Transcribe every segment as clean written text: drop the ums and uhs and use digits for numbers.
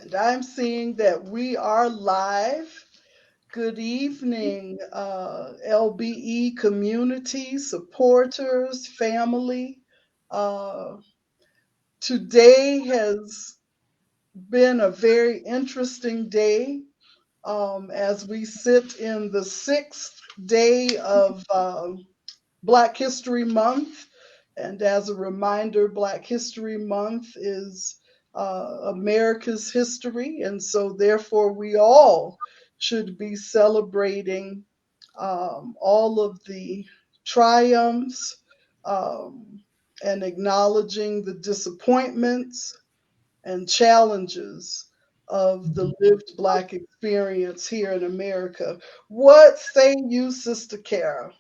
And I'm seeing that we are live. Good evening, LBE community, supporters, family. Uh, Today has been a very interesting day as we sit in the sixth day of Black History Month. And as a reminder, Black History Month is America's history. And so, therefore, we all should be celebrating all of the triumphs um, and acknowledging the disappointments and challenges of the lived Black experience here in America. What say you, Sister Kara?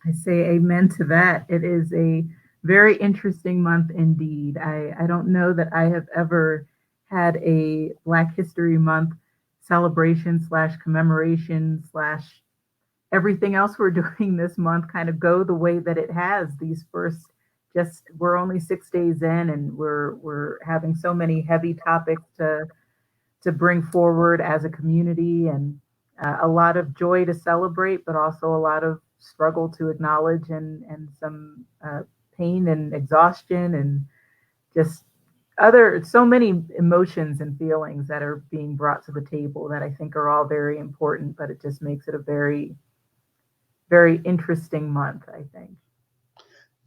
I say amen to that. It is a very interesting month indeed. I don't know that I have ever had a Black History Month celebration slash commemoration slash everything else we're doing this month kind of go the way that it has these first just we're only 6 days in and we're having so many heavy topics to bring forward as a community and a lot of joy to celebrate, but also a lot of struggle to acknowledge and some pain and exhaustion and just other so many emotions and feelings that are being brought to the table that I think are all very important, but it just makes it a very interesting month, I think.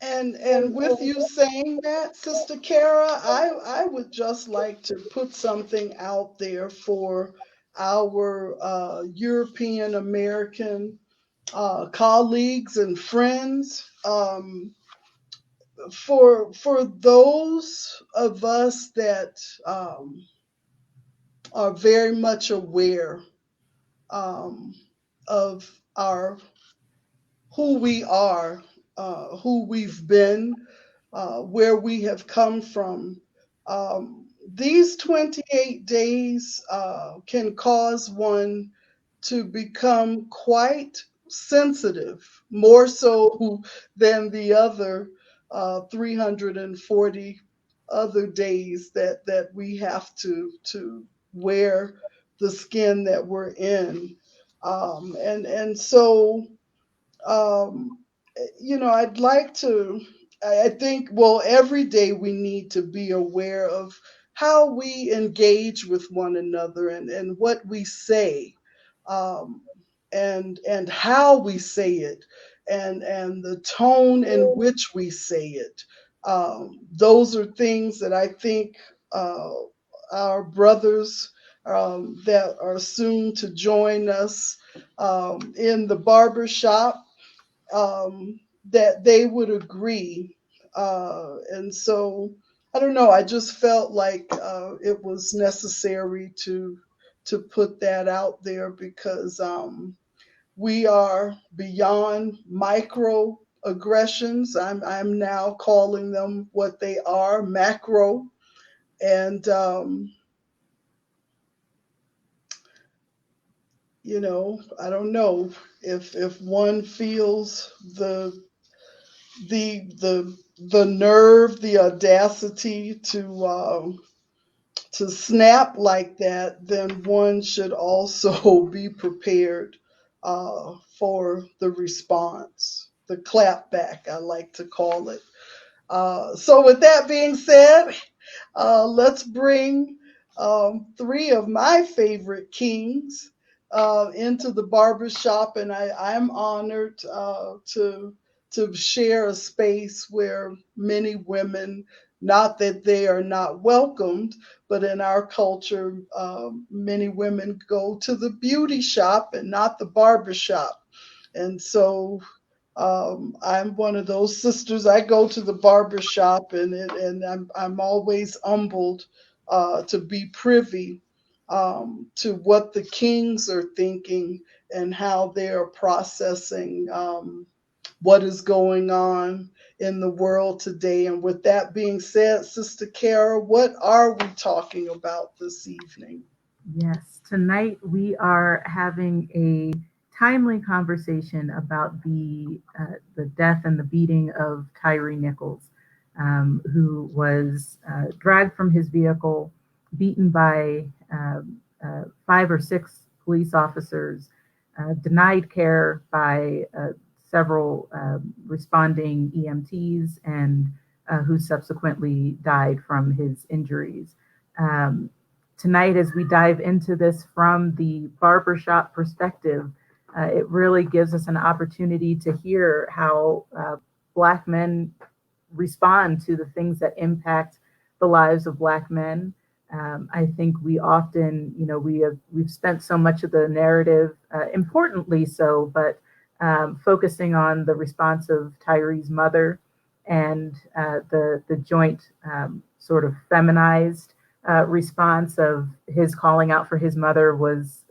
And with you saying that, Sister Kara, I would just like to put something out there for our European American colleagues and friends. For those of us that are very much aware um, of our who we are, who we've been, where we have come from. These 28 days can cause one to become quite sensitive, more so than the other 340 other days that we have to wear the skin that we're in. And so I'd like to, I think, well, every day we need to be aware of how we engage with one another and what we say, um, and how we say it, and the tone in which we say it. Those are things that I think uh, our brothers that are soon to join us in the barber shop that they would agree. And so I don't know. I just felt like it was necessary to put that out there because we are beyond micro aggressions. I'm now calling them what they are, macro. And I don't know if one feels the nerve, the audacity to snap like that, then one should also be prepared for the response, the clap back, I like to call it. So, with that being said, let's bring three of my favorite kings into the barbershop, and I'm honored to share a space where many women, not that they are not welcomed, but in our culture, many women go to the beauty shop and not the barbershop. And so I'm one of those sisters. I go to the barber shop, and I'm always humbled to be privy to what the kings are thinking and how they are processing what is going on in the world today. And with that being said, Sister Kara, what are we talking about this evening? Yes, tonight we are having a timely conversation about the death and the beating of Tyre Nichols, who was dragged from his vehicle beaten by 5 or 6 police officers, denied care by several responding EMTs, and who subsequently died from his injuries. Um, Tonight, as we dive into this from the barbershop perspective, it really gives us an opportunity to hear how Black men respond to the things that impact the lives of Black men. I think we often, we've spent so much of the narrative, importantly so, but focusing on the response of Tyre's mother and the joint sort of feminized response of his calling out for his mother was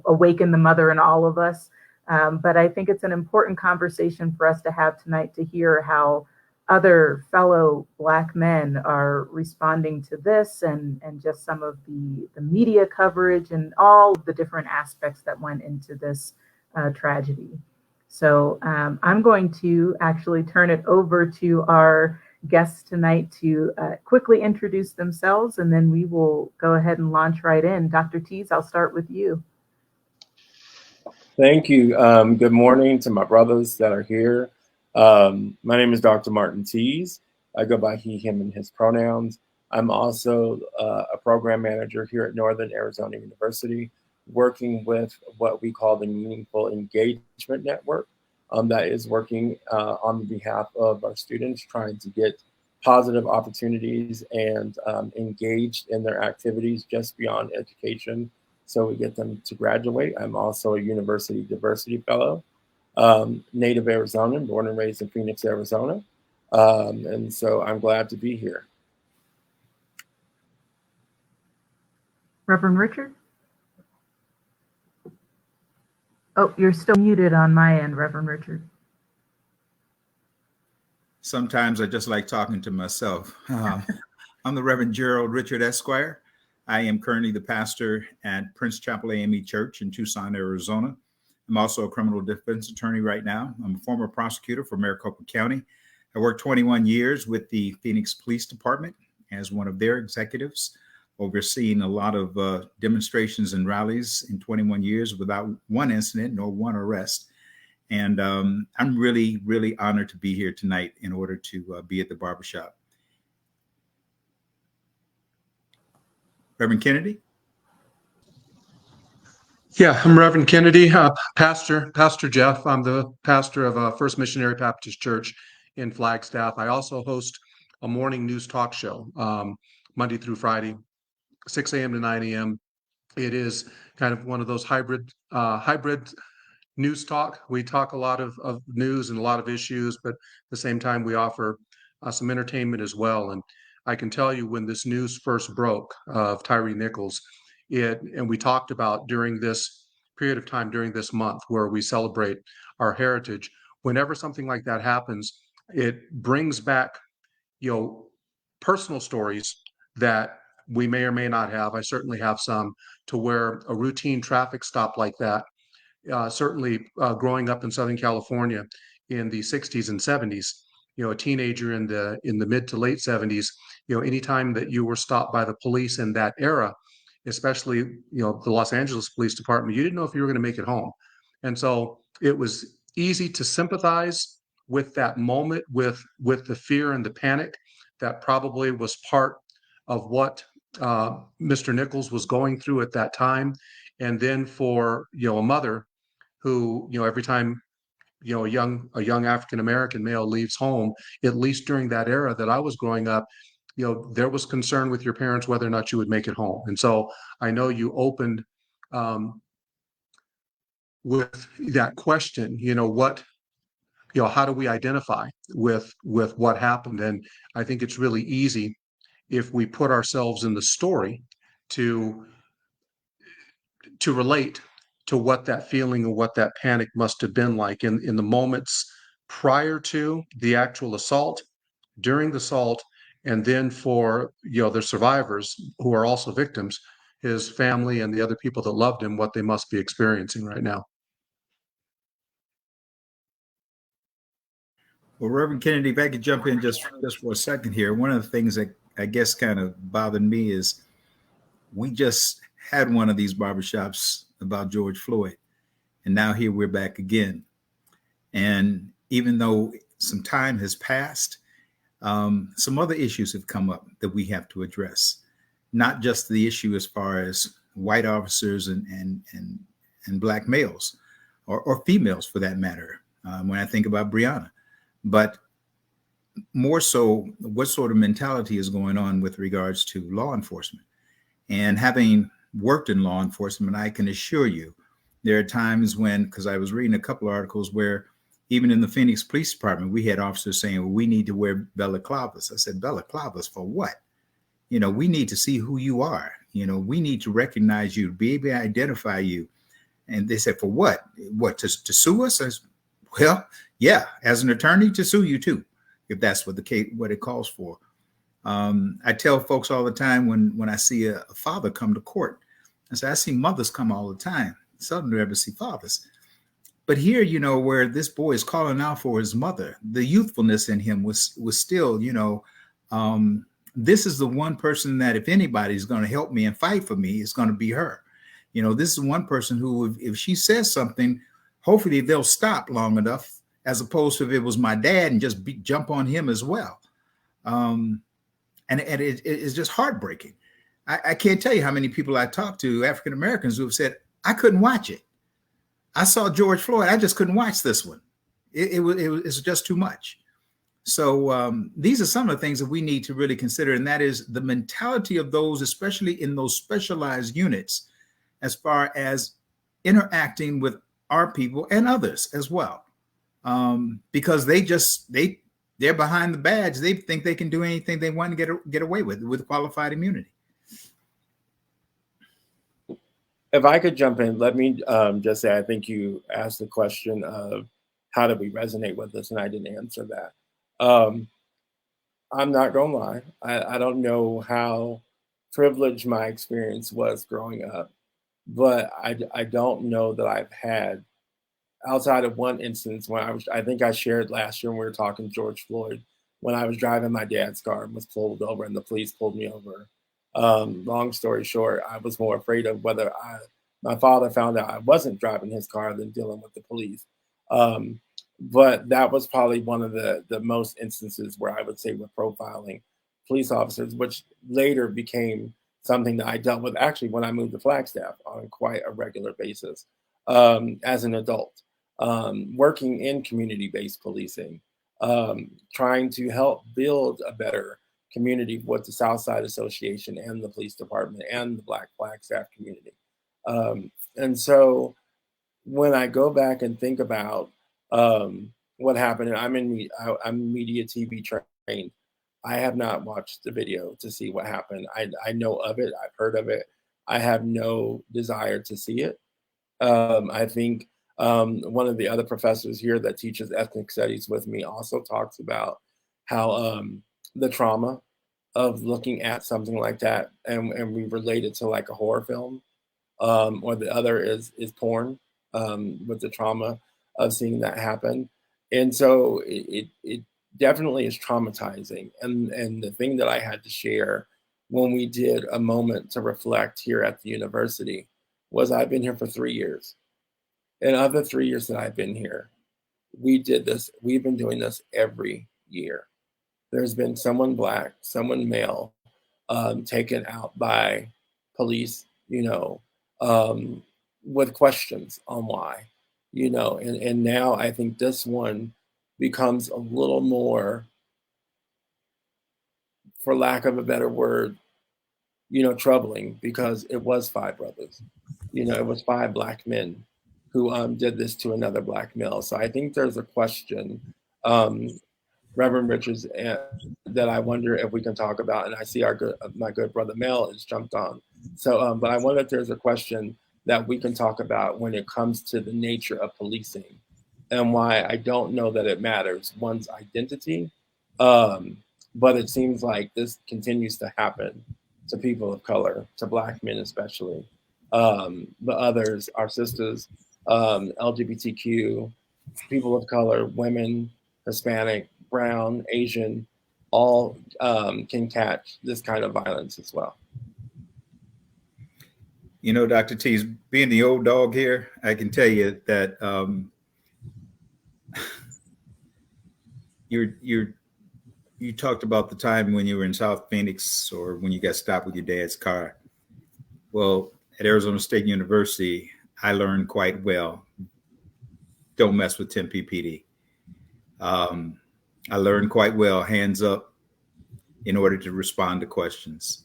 awaken the mother in all of us. But I think it's an important conversation for us to have tonight to hear how other fellow Black men are responding to this, and just some of the media coverage and all the different aspects that went into this tragedy. So I'm going to actually turn it over to our guests tonight to quickly introduce themselves, and then we will go ahead and launch right in. Dr. Tees, I'll start with you. Thank you. Good morning to my brothers that are here. My name is Dr. Martin Tees. I go by he, him, and his pronouns. I'm also a program manager here at Northern Arizona University, working with what we call the Meaningful Engagement Network. That is working on behalf of our students, trying to get positive opportunities and engaged in their activities just beyond education, so we get them to graduate. I'm also a University Diversity Fellow, native Arizonan, born and raised in Phoenix, Arizona. And so I'm glad to be here. Reverend Richard? Oh, you're still muted on my end, Reverend Richard. Sometimes I just like talking to myself. I'm the Reverend Gerald Richard Esquire. I am currently the pastor at Prince Chapel AME Church in Tucson, Arizona. I'm also a criminal defense attorney right now. I'm a former prosecutor for Maricopa County. I worked 21 years with the Phoenix Police Department as one of their executives, overseeing a lot of demonstrations and rallies in 21 years without one incident nor one arrest. And I'm really, really honored to be here tonight in order to be at the barbershop. Reverend Kennedy? Yeah, I'm Reverend Kennedy, Pastor Jeff. I'm the pastor of First Missionary Baptist Church in Flagstaff. I also host a morning news talk show Monday through Friday, 6 a.m. to 9 a.m. It is kind of one of those hybrid news talk. We talk a lot of news and a lot of issues, but at the same time, we offer some entertainment as well. And I can tell you, when this news first broke of Tyre Nichols, and we talked about during this period of time, during this month where we celebrate our heritage, whenever something like that happens, it brings back, personal stories that we may or may not have. I certainly have some, to where a routine traffic stop like that, certainly growing up in Southern California in the 60s and 70s, a teenager in the mid to late 70s, anytime that you were stopped by the police in that era, especially, the Los Angeles Police Department, you didn't know if you were going to make it home. And so it was easy to sympathize with that moment, with the fear and the panic that probably was part of what Mr. Nichols was going through at that time. And then for, a mother who, every time, a young African American male leaves home, at least during that era that I was growing up, there was concern with your parents whether or not you would make it home. And so I know you opened with that question, how do we identify with what happened? And I think it's really easy, if we put ourselves in the story, to relate to what that feeling and what that panic must have been like in the moments prior to the actual assault, during the assault, and then for the survivors who are also victims, his family and the other people that loved him, what they must be experiencing right now. Well, Reverend Kennedy, if I could jump in just for a second here. One of the things that I guess kind of bothered me is We just had one of these barbershops about George Floyd, and now here we're back again. And even though some time has passed, some other issues have come up that we have to address. Not just the issue as far as white officers and black males, or females for that matter, when I think about Breonna, but more so what sort of mentality is going on with regards to law enforcement. And having worked in law enforcement, I can assure you there are times when, because I was reading a couple of articles where even in the Phoenix Police Department, we had officers saying, well, we need to wear balaclavas. I said, balaclavas for what? You know, we need to see who you are. You know, we need to recognize you, be able to identify you. And they said, for what? What, to sue us? I said, well, yeah, as an attorney, to sue you too, if that's what the case, what it calls for. I tell folks all the time when I see a father come to court, I say, I see mothers come all the time. Seldom do I ever see fathers. But here, you know, where this boy is calling out for his mother, the youthfulness in him was still, you know, this is the one person that if anybody's going to help me and fight for me, it's going to be her. You know, this is one person who, if she says something, hopefully they'll stop long enough, as opposed to if it was my dad and just jump on him as well. And it's just heartbreaking. I can't tell you how many people I talked to, African Americans, who have said, I couldn't watch it. I saw George Floyd. I just couldn't watch this one. It was just too much. So these are some of the things that we need to really consider. And that is the mentality of those, especially in those specialized units, as far as interacting with our people and others as well. Because they're behind the badge. They think they can do anything they want to get away with qualified immunity. If I could jump in, let me just say, I think you asked the question of how did we resonate with this, and I didn't answer that. I'm not going to lie. I don't know how privileged my experience was growing up, but I don't know that I've had, outside of one instance when I think I shared last year when we were talking George Floyd, when I was driving my dad's car and was pulled over and the police pulled me over. Long story short, I was more afraid of whether my father found out I wasn't driving his car than dealing with the police. But that was probably one of the most instances where I would say with profiling police officers, which later became something that I dealt with actually when I moved to Flagstaff on quite a regular basis as an adult, working in community-based policing, trying to help build a better community with the Southside Association and the police department and the Black Flagstaff community. And so when I go back and think about what happened, and I'm media TV trained, I have not watched the video to see what happened. I know of it. I've heard of it. I have no desire to see it. I think one of the other professors here that teaches ethnic studies with me also talks about how the trauma of looking at something like that, and we relate it to like a horror film, or the other is porn, with the trauma of seeing that happen. And so it definitely is traumatizing. And the thing that I had to share when we did a moment to reflect here at the university was I've been here for 3 years. And of the 3 years that I've been here, we've been doing this every year. There's been someone Black, someone male, taken out by police, with questions on why, and now I think this one becomes a little more, for lack of a better word, troubling, because it was 5 brothers. It was 5 Black men who did this to another Black male. So I think there's a question, Reverend Richards, that I wonder if we can talk about. And I see my good brother Mel has jumped on. So, but I wonder if there's a question that we can talk about when it comes to the nature of policing and why I don't know that it matters one's identity. But it seems like this continues to happen to people of color, to Black men especially, but others, our sisters, LGBTQ, people of color, women, Hispanic, brown, Asian, all can catch this kind of violence as well. You know, Dr. T's, being the old dog here, I can tell you that you talked about the time when you were in South Phoenix or when you got stopped with your dad's car. Well, at Arizona State University, I learned quite well, don't mess with 10 PPD. I learned quite well, hands up, in order to respond to questions.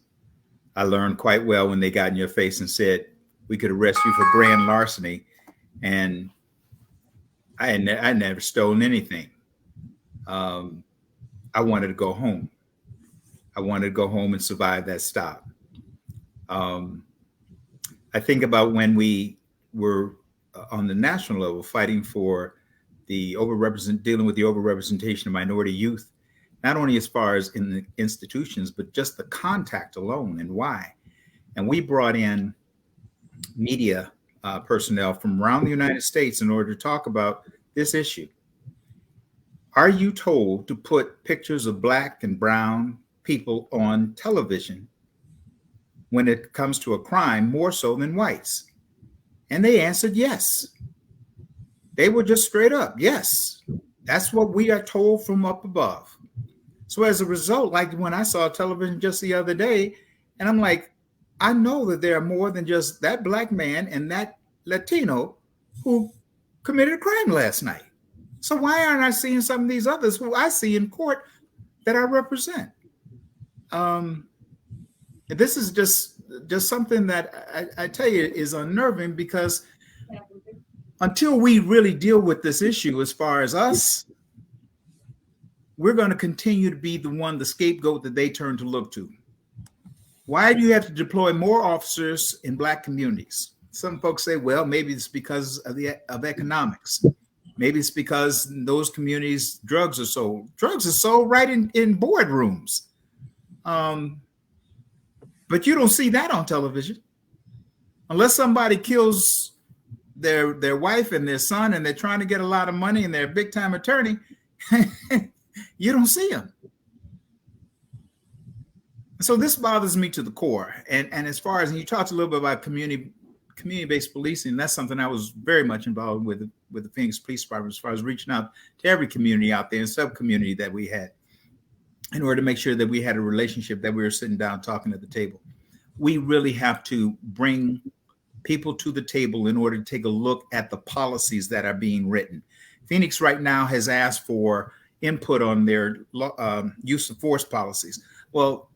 I learned quite well when they got in your face and said, we could arrest you for grand larceny. And I never stolen anything. I wanted to go home. I wanted to go home and survive that stop. I think about when we were on the national level fighting for dealing with the overrepresentation of minority youth, not only as far as in the institutions, but just the contact alone and why. And we brought in media personnel from around the United States in order to talk about this issue. Are you told to put pictures of Black and brown people on television when it comes to a crime more so than whites? And they answered yes. They were just straight up, yes. That's what we are told from up above. So as a result, like when I saw television just the other day, and I'm like, I know that there are more than just that Black man and that Latino who committed a crime last night. So why aren't I seeing some of these others who I see in court that I represent? This is just something that I tell you is unnerving, because until we really deal with this issue as far as us, we're going to continue to be the scapegoat that they turn to look to. Why do you have to deploy more officers in Black communities? Some folks say, well, maybe it's because of economics. Maybe it's because in those communities, drugs are sold. Drugs are sold right in boardrooms. But you don't see that on television. Unless somebody kills their wife and their son and they're trying to get a lot of money and they're a big time attorney, you don't see them. So this bothers me to the core. And as far as, and you talked a little bit about community-based policing, that's something I was very much involved with the Phoenix Police Department, as far as reaching out to every community out there and sub-community that we had, in order to make sure that we had a relationship, that we were sitting down talking at the table. We really have to bring people to the table in order to take a look at the policies that are being written. Phoenix right now has asked for input on their use of force policies. Well,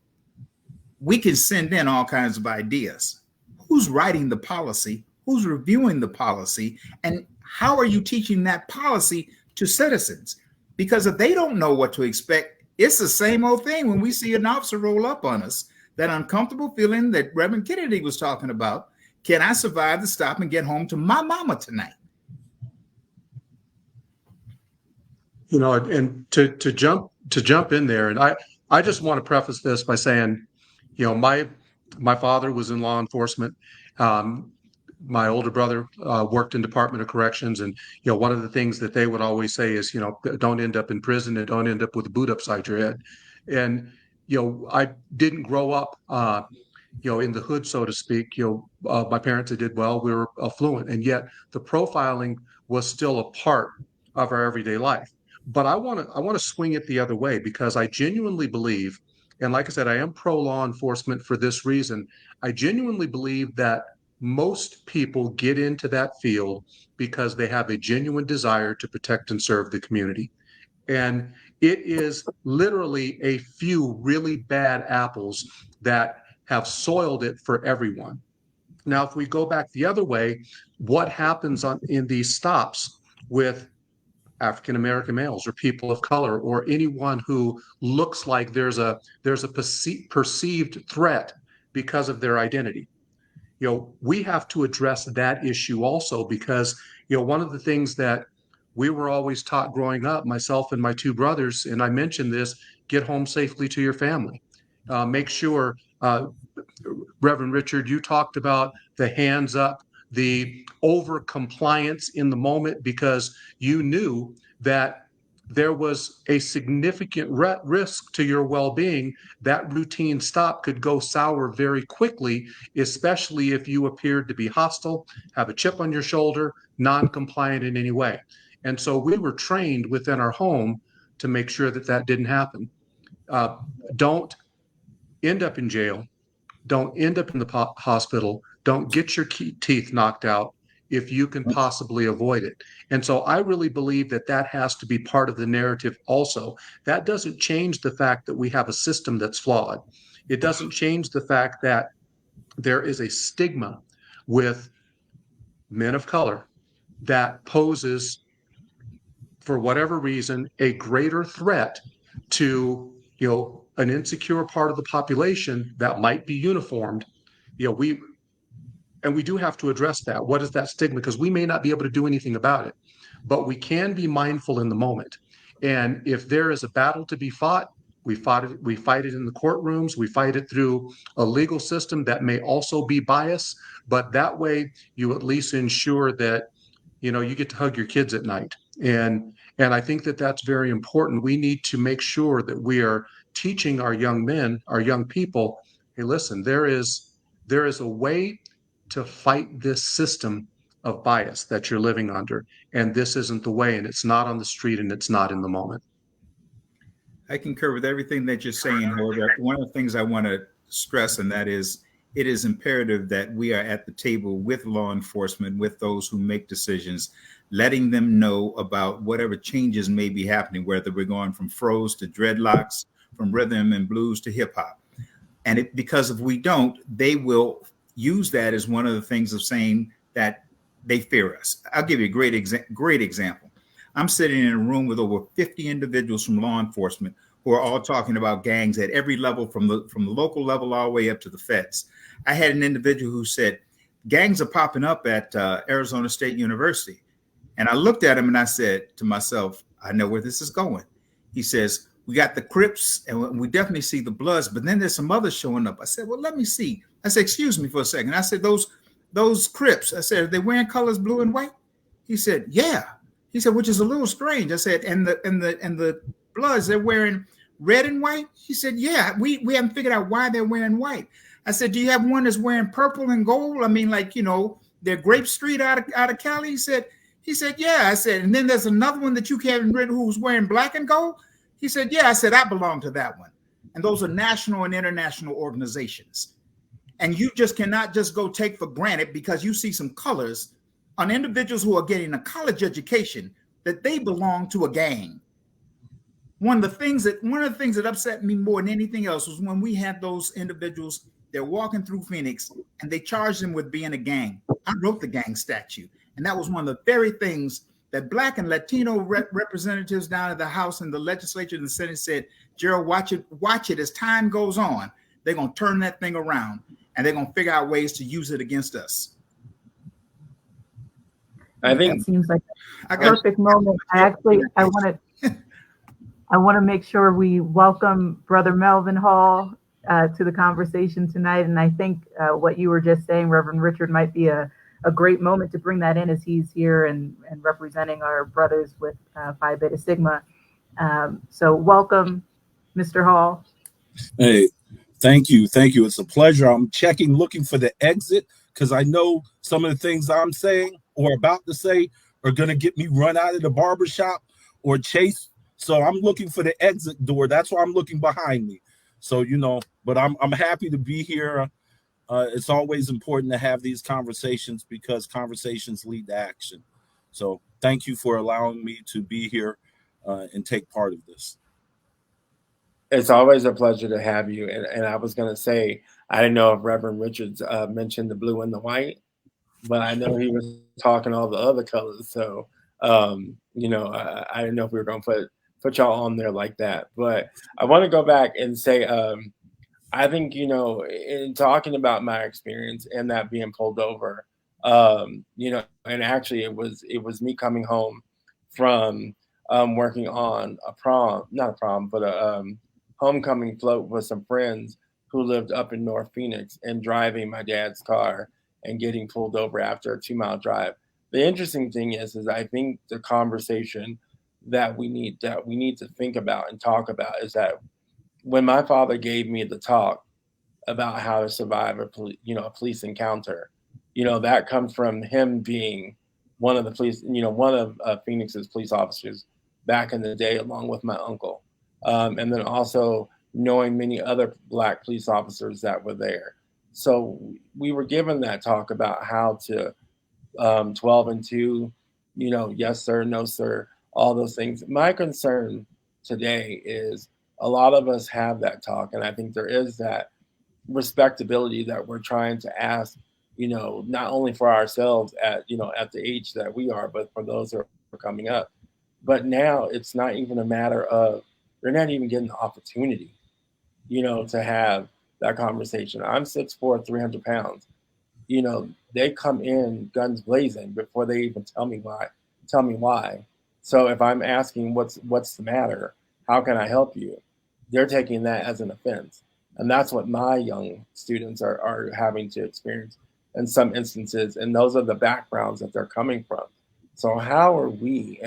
we can send in all kinds of ideas. Who's writing the policy? Who's reviewing the policy? And how are you teaching that policy to citizens? Because if they don't know what to expect, it's the same old thing when we see an officer roll up on us, that uncomfortable feeling that Reverend Kennedy was talking about. Can I survive the stop and get home to my mama tonight? You know, and to jump in there, and I just want to preface this by saying, you know, my father was in law enforcement. My older brother worked in Department of Corrections, and you know, one of the things that they would always say is, you know, don't end up in prison and don't end up with a boot upside your head. And you know, I didn't grow up, you know, in the hood, so to speak. You know, my parents did well; we were affluent, and yet the profiling was still a part of our everyday life. But I want to swing it the other way, because I genuinely believe, and like I said, I am pro law enforcement for this reason. I genuinely believe that most people get into that field because they have a genuine desire to protect and serve the community. And it is literally a few really bad apples that have soiled it for everyone. Now, if we go back the other way, what happens in these stops with African-American males or people of color or anyone who looks like there's a perceived threat because of their identity? You know, we have to address that issue also, because, you know, one of the things that we were always taught growing up, myself and my two brothers, and I mentioned this, get home safely to your family. Make sure, Reverend Richard, you talked about the hands up, the over compliance in the moment, because you knew that there was a significant risk to your well-being, that routine stop could go sour very quickly, especially if you appeared to be hostile, have a chip on your shoulder, non-compliant in any way. And so we were trained within our home to make sure that that didn't happen. Don't end up in jail. Don't end up in the hospital. Don't get your teeth knocked out if you can possibly avoid it. And so I really believe that that has to be part of the narrative also. That doesn't change the fact that we have a system that's flawed. It doesn't change the fact that there is a stigma with men of color that poses, for whatever reason, a greater threat to, an insecure part of the population that might be uniformed. We do have to address that. What is that stigma? Because we may not be able to do anything about it, but we can be mindful in the moment. And if there is a battle to be fought, we fight it in the courtrooms. We fight it through a legal system that may also be biased, but that way you at least ensure that you get to hug your kids at night. And I think that that's very important. We need to make sure that we are teaching our young men, our young people, hey, listen, there is a way to fight this system of bias that you're living under. And this isn't the way, and it's not on the street, and it's not in the moment. I concur with everything that you're saying. However, one of the things I want to stress, and that is, it is imperative that we are at the table with law enforcement, with those who make decisions, letting them know about whatever changes may be happening, whether we're going from froze to dreadlocks, from rhythm and blues to hip hop. And because if we don't, they will use that as one of the things of saying that they fear us. I'll give you a great example. I'm sitting in a room with over 50 individuals from law enforcement who are all talking about gangs at every level, from the local level all the way up to the feds. I had an individual who said, gangs are popping up at Arizona State University. And I looked at him and I said to myself, I know where this is going. He says, we got the Crips and we definitely see the Bloods, but then there's some others showing up. I said, well, let me see. I said, excuse me for a second. I said, those Crips, I said, are they wearing colors blue and white? He said, yeah. He said, which is a little strange. I said, and the Bloods, they're wearing red and white? He said, yeah, we haven't figured out why they're wearing white. I said, do you have one that's wearing purple and gold? I mean, like, they're Grape Street out of Cali. He said, yeah. I said, and then there's another one that you can't read who's wearing black and gold. He said, yeah. I said, I belong to that one. And those are national and international organizations. And you just cannot just go take for granted because you see some colors on individuals who are getting a college education that they belong to a gang. One of the things that upset me more than anything else was when we had those individuals, they're walking through Phoenix and they charged them with being a gang. I wrote the gang statute. And that was one of the very things that Black and Latino representatives down at the House and the legislature and the Senate said, Gerald, watch it as time goes on. They're going to turn that thing around and they're going to figure out ways to use it against us. I think that seems like a perfect moment. I want to make sure we welcome Brother Melvin Hall to the conversation tonight. And I think what you were just saying, Reverend Richard, might be a great moment to bring that in as he's here and representing our brothers with Phi Beta Sigma. So welcome, Mr. Hall. Hey, thank you. It's a pleasure. I'm looking for the exit because I know some of the things I'm saying or about to say are going to get me run out of the barbershop or chased. So I'm looking for the exit door. That's why I'm looking behind me. So, but I'm happy to be here. It's always important to have these conversations because conversations lead to action. So thank you for allowing me to be here and take part of this. It's always a pleasure to have you. And I was going to say, I didn't know if Reverend Richards mentioned the blue and the white, but I know he was talking all the other colors. So, I didn't know if we were going to put y'all on there like that. But I want to go back and say, I think, in talking about my experience and that being pulled over, and actually it was me coming home from working on a homecoming float with some friends who lived up in North Phoenix and driving my dad's car and getting pulled over after a 2-mile drive. The interesting thing is I think the conversation that we need to think about and talk about is that when my father gave me the talk about how to survive a police encounter, that comes from him being one of the police, one of Phoenix's police officers back in the day, along with my uncle, and then also knowing many other Black police officers that were there. So we were given that talk about how to 12 and 2, yes, sir, no, sir, all those things. My concern today is a lot of us have that talk, and I think there is that respectability that we're trying to ask, not only for ourselves at the age that we are, but for those who are coming up. But now it's not even a matter of, they're not even getting the opportunity, to have that conversation. I'm 6'4", 300 pounds. They come in guns blazing before they even tell me why. So if I'm asking what's the matter, how can I help you, they're taking that as an offense. And that's what my young students are having to experience in some instances. And those are the backgrounds that they're coming from. So how are we,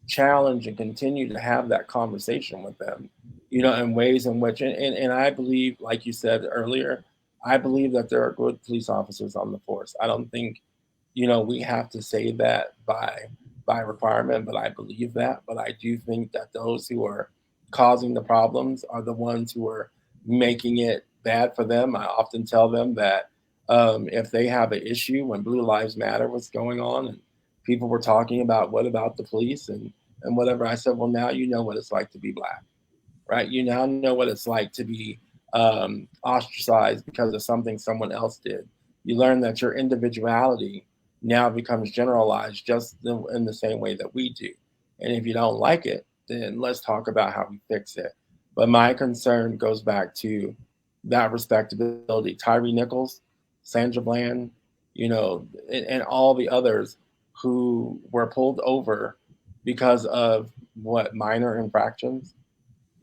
challenge and continue to have that conversation with them, in ways in which, and I believe, like you said earlier, I believe that there are good police officers on the force. I don't think, we have to say that by requirement, but I believe that. But I do think that those who are causing the problems are the ones who are making it bad for them. I often tell them that if they have an issue, when Blue Lives Matter was going on and people were talking about what about the police and whatever, I said, well, now you know what it's like to be Black, right? You now know what it's like to be ostracized because of something someone else did. You learn that your individuality now becomes generalized just in the same way that we do. And if you don't like it, then let's talk about how we fix it. But my concern goes back to that respectability. Tyre Nichols, Sandra Bland, and all the others who were pulled over because of minor infractions,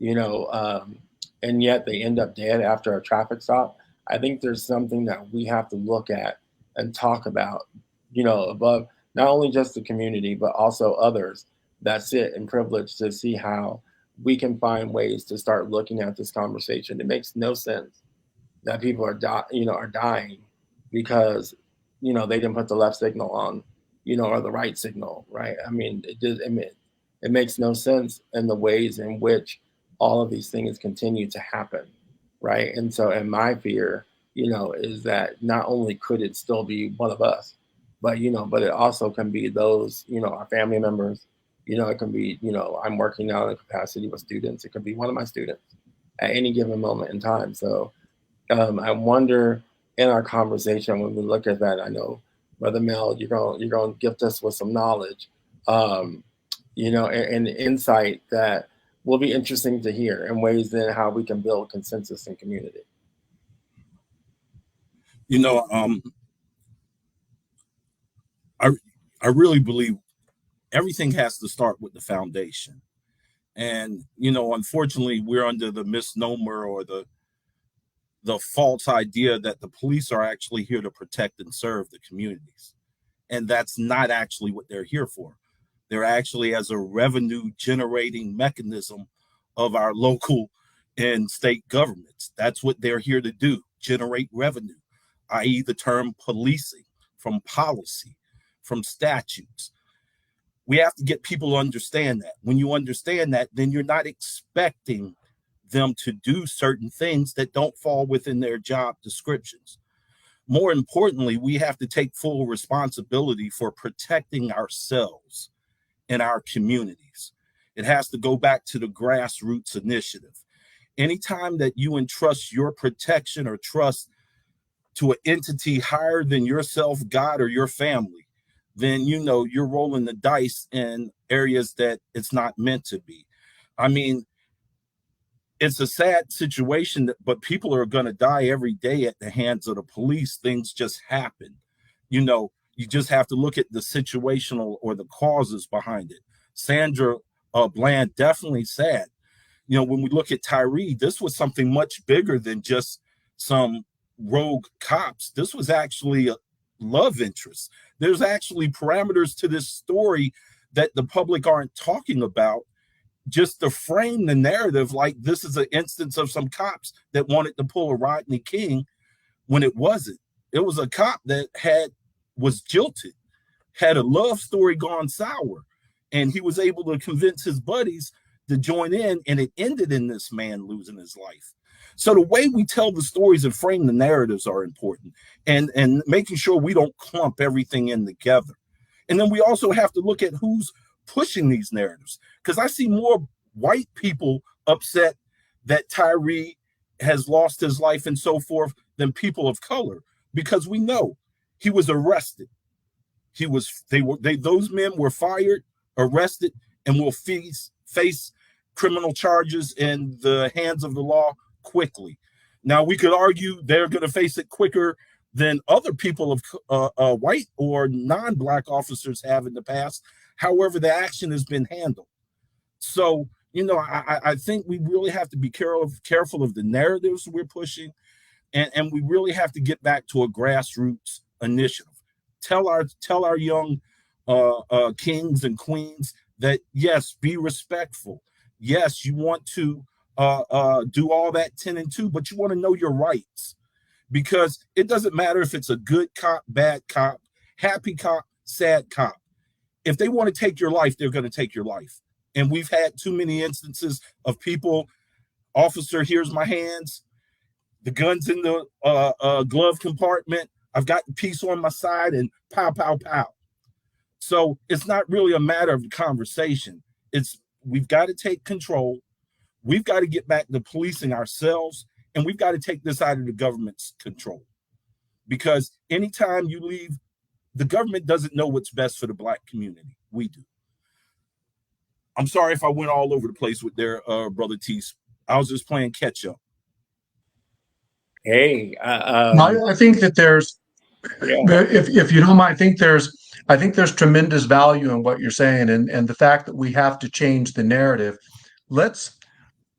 and yet they end up dead after a traffic stop. I think there's something that we have to look at and talk about, above not only just the community, but also others that sit in privilege, to see how we can find ways to start looking at this conversation. It makes no sense that people are dying because, they didn't put the left signal on, or the right signal, right? I mean, it makes no sense in the ways in which all of these things continue to happen, right? And so, and my fear, is that not only could it still be one of us, but it also can be those, our family members. It can be, I'm working now in a capacity with students. It could be one of my students at any given moment in time. So I wonder, in our conversation, when we look at that, I know, Brother Mel, you're going to gift us with some knowledge, and insight that will be interesting to hear, in ways then how we can build consensus and community. I really believe everything has to start with the foundation. And, unfortunately, we're under the misnomer or the false idea that the police are actually here to protect and serve the communities. And that's not actually what they're here for. They're actually as a revenue generating mechanism of our local and state governments. That's what they're here to do, generate revenue, i.e. the term policing, from policy, from statutes. We have to get people to understand that. When you understand that, then you're not expecting them to do certain things that don't fall within their job descriptions. More importantly, we have to take full responsibility for protecting ourselves and our communities. It has to go back to the grassroots initiative. Anytime that you entrust your protection or trust to an entity higher than yourself, God, or your family, then you're rolling the dice in areas that it's not meant to be. I mean, it's a sad situation, but people are going to die every day at the hands of the police. Things just happen. You just have to look at the situational or the causes behind it. Sandra Bland, definitely sad. When we look at Tyre, this was something much bigger than just some rogue cops. This was actually love interest. There's actually parameters to this story that the public aren't talking about, just to frame the narrative like this is an instance of some cops that wanted to pull a Rodney King when it wasn't. It was a cop that was jilted, had a love story gone sour, and he was able to convince his buddies to join in, and it ended in this man losing his life. So the way we tell the stories and frame the narratives are important, and making sure we don't clump everything in together. And then we also have to look at who's pushing these narratives, because I see more white people upset that Tyre has lost his life and so forth than people of color, because we know he was arrested. Those men were fired, arrested, and will face criminal charges in the hands of the law quickly. Now, we could argue they're going to face it quicker than other people of white or non-black officers have in the past. However, the action has been handled. So, I think we really have to be careful of the narratives we're pushing, and we really have to get back to a grassroots initiative. Tell our young kings and queens that, yes, be respectful. Yes, you want to do all that 10 and 2, but you want to know your rights, because it doesn't matter if it's a good cop, bad cop, happy cop, sad cop. If they want to take your life, they're going to take your life. And we've had too many instances of people, officer, here's my hands, the gun's in the glove compartment, I've got the piece on my side, and pow, pow, pow. So it's not really a matter of conversation. We've got to take control. We've got to get back to policing ourselves, and we've got to take this out of the government's control. Because anytime you leave, the government doesn't know what's best for the Black community. We do. I'm sorry if I went all over the place with their Brother T. I was just playing catch up. Hey, I think that there's, if you don't mind, I think there's tremendous value in what you're saying, and the fact that we have to change the narrative. Let's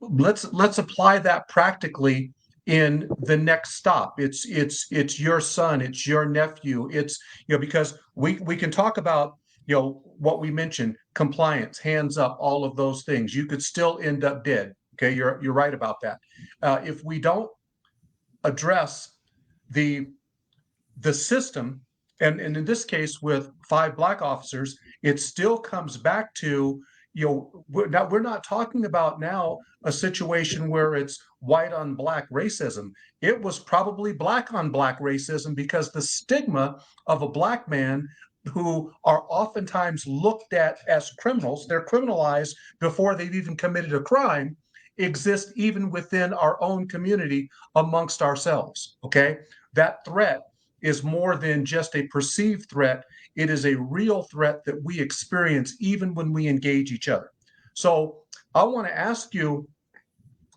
apply that practically in the next stop. It's your son, it's your nephew, it's, because we can talk about, what we mentioned, compliance, hands up, all of those things. You could still end up dead. Okay, you're right about that. If we don't address the system, and in this case with 5 Black officers, it still comes back to, we're not talking about now a situation where it's white on Black racism. It was probably Black on Black racism, because the stigma of a Black man who are oftentimes looked at as criminals, they're criminalized before they've even committed a crime, exist even within our own community amongst ourselves. Okay, that threat is more than just a perceived threat. It is a real threat that we experience even when we engage each other. So I want to ask you,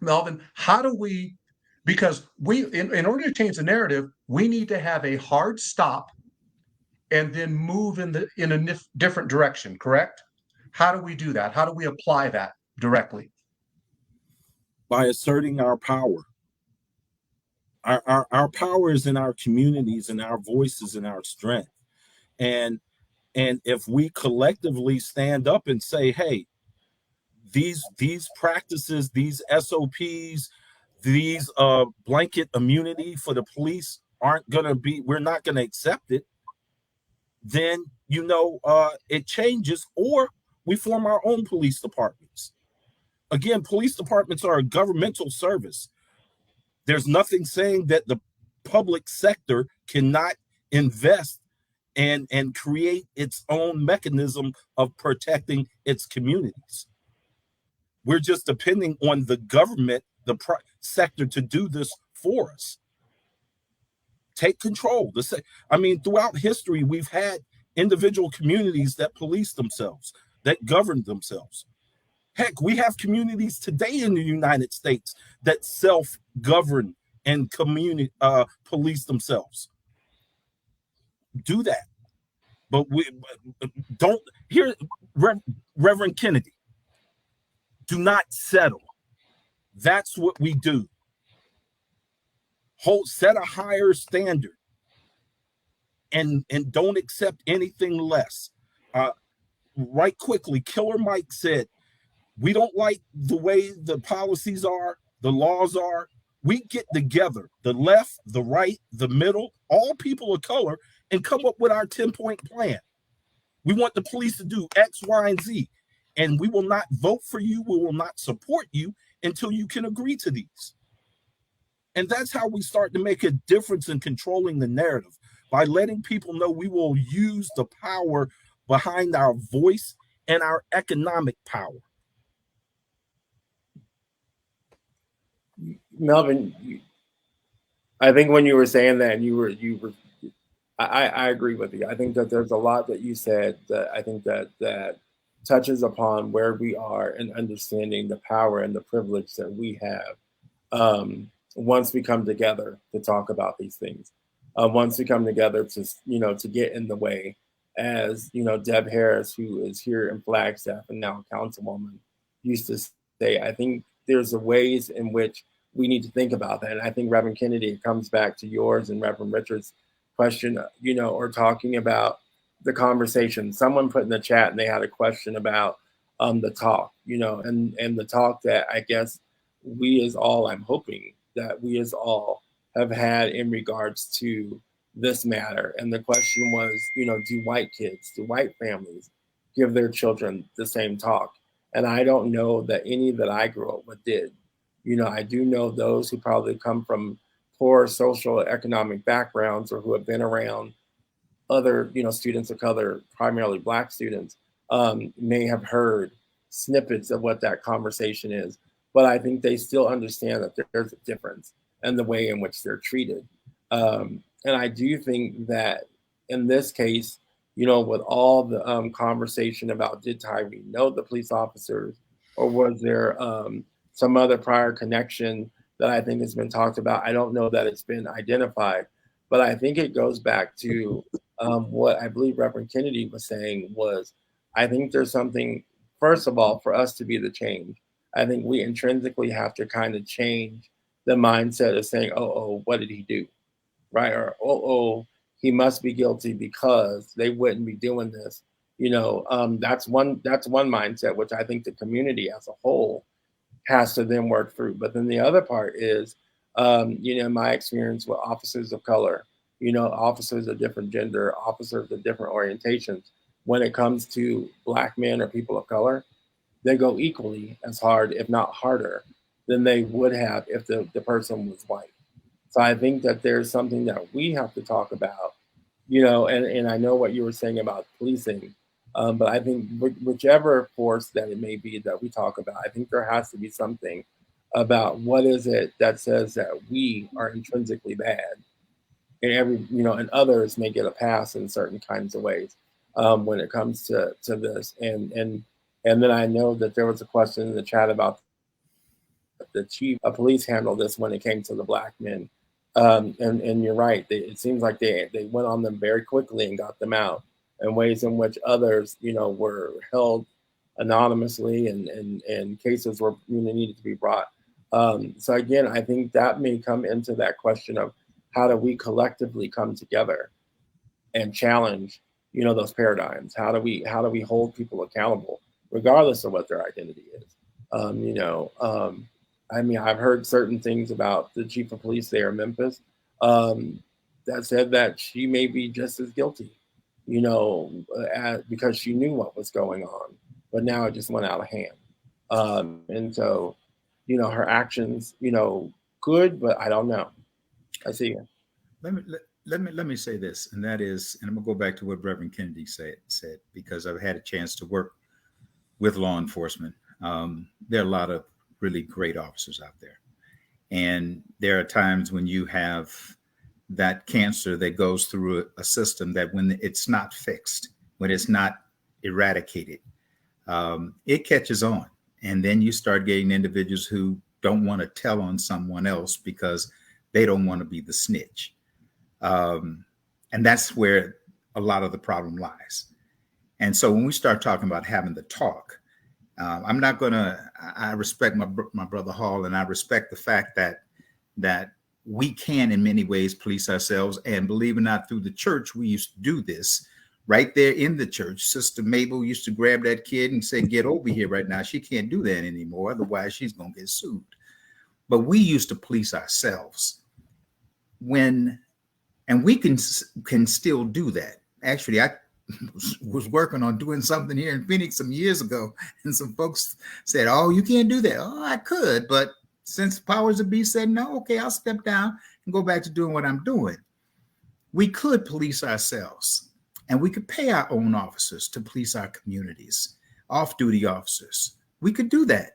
Melvin, how do we, because in order to change the narrative, we need to have a hard stop and then move in a different direction, correct? How do we do that? How do we apply that directly? By asserting our power. Our power is in our communities and our voices and our strength. And if we collectively stand up and say, hey, these practices, these SOPs, these blanket immunity for the police we're not going to accept it, then, it changes, or we form our own police departments. Again, police departments are a governmental service. There's nothing saying that the public sector cannot invest and create its own mechanism of protecting its communities. We're just depending on the government, the sector, to do this for us. Take control. Throughout history, we've had individual communities that police themselves, that govern themselves. Heck, we have communities today in the United States that self-govern and police themselves. Do that. But we don't. Here, Reverend Kennedy, do not settle. That's what we do. Set a higher standard and don't accept anything less. Right quickly, Killer Mike said, we don't like the way the policies are, the laws are. We get together, the left, the right, the middle, all people of color, and come up with our 10-point plan. We want the police to do X, Y, and Z. And we will not vote for you. We will not support you until you can agree to these. And that's how we start to make a difference in controlling the narrative, by letting people know we will use the power behind our voice and our economic power. Melvin, I think when you were saying that, I agree with you. I think that there's a lot that you said that I think that touches upon where we are in understanding the power and the privilege that we have once we come together to talk about these things. Once we come together to get in the way, as Deb Harris, who is here in Flagstaff and now a councilwoman, used to say. I think there's a ways in which we need to think about that. And I think Reverend Kennedy, it comes back to yours and Reverend Richard's question, or talking about the conversation. Someone put in the chat and they had a question about the talk, and the talk that I guess I'm hoping that we as all have had in regards to this matter. And the question was, do white kids, do white families give their children the same talk? And I don't know that any that I grew up with did. I do know those who probably come from poor social economic backgrounds, or who have been around other, students of color, primarily Black students, may have heard snippets of what that conversation is. But I think they still understand that there's a difference in the way in which they're treated. And I do think that in this case, with all the conversation about, did Tyre know the police officers, or was there some other prior connection that I think has been talked about? I don't know that it's been identified, but I think it goes back to what I believe Reverend Kennedy was saying was, I think there's something, first of all, for us to be the change. I think we intrinsically have to kind of change the mindset of saying, oh, what did he do? Right? Or, oh, he must be guilty because they wouldn't be doing this. That's one mindset, which I think the community as a whole has to then work through. But then the other part is, my experience with officers of color, officers of different gender, officers of different orientations, when it comes to Black men or people of color, they go equally as hard, if not harder, than they would have if the person was white. So I think that there's something that we have to talk about, and I know what you were saying about policing, but I think whichever force that it may be that we talk about, I think there has to be something about what is it that says that we are intrinsically bad, and and others may get a pass in certain kinds of ways when it comes to this. And then I know that there was a question in the chat about the chief of police handled this when it came to the Black men. And you're right. It seems like they went on them very quickly and got them out in ways in which others, were held anonymously, and cases were needed to be brought. So again, I think that may come into that question of how do we collectively come together and challenge, those paradigms? How do we hold people accountable regardless of what their identity is? I've heard certain things about the chief of police there in Memphis that said that she may be just as guilty, because she knew what was going on, but now it just went out of hand. And so, her actions, good, but I don't know. I see you. Let me say this, and that is, and I'm gonna go back to what Reverend Kennedy said, because I've had a chance to work with law enforcement. There are a lot of really great officers out there. And there are times when you have that cancer that goes through a system that when it's not fixed, when it's not eradicated, it catches on. And then you start getting individuals who don't want to tell on someone else because they don't want to be the snitch. And that's where a lot of the problem lies. And so when we start talking about having the talk, I'm not going to, I respect my brother Hall, and I respect the fact that we can in many ways police ourselves. And believe it or not, through the church, we used to do this right there in the church. Sister Mabel used to grab that kid and say, get over here right now. She can't do that anymore. Otherwise, she's going to get sued. But we used to police ourselves and we can still do that. Actually, I was working on doing something here in Phoenix some years ago, and some folks said, oh, you can't do that. Oh, I could, but since powers that be said no, okay, I'll step down and go back to doing what I'm doing. We could police ourselves, and we could pay our own officers to police our communities, off-duty officers. We could do that.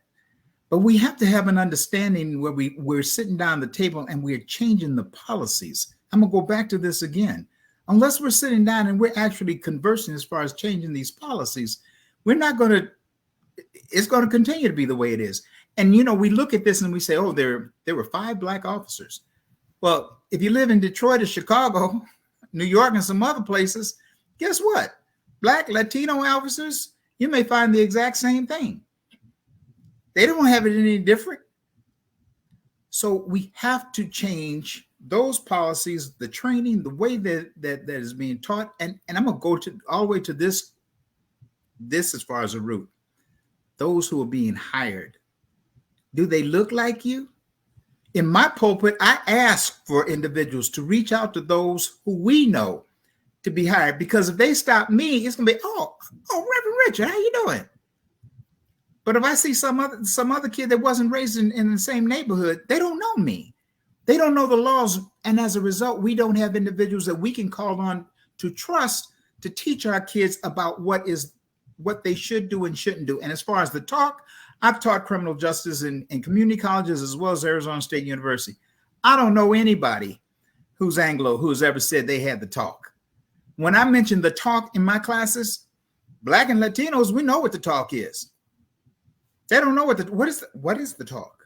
But we have to have an understanding where we're sitting down at the table and we're changing the policies. I'm going to go back to this again. Unless we're sitting down and we're actually conversing as far as changing these policies, it's going to continue to be the way it is. And, we look at this and we say, oh, there were 5 Black officers. Well, if you live in Detroit or Chicago, New York, and some other places, guess what? Black, Latino officers, you may find the exact same thing. They don't have it any different. So we have to change those policies, the training, the way that is being taught. And I'm going to go all the way to this as far as a root. Those who are being hired, do they look like you? In my pulpit, I ask for individuals to reach out to those who we know to be hired, because if they stop me, it's going to be, oh, Reverend Richard, how you doing? But if I see some other kid that wasn't raised in the same neighborhood, they don't know me. They don't know the laws. And as a result, we don't have individuals that we can call on to trust to teach our kids about what they should do and shouldn't do. And as far as the talk, I've taught criminal justice in community colleges as well as Arizona State University. I don't know anybody who's Anglo who's ever said they had the talk. When I mention the talk in my classes, Black and Latinos, we know what the talk is. They don't know what is the talk.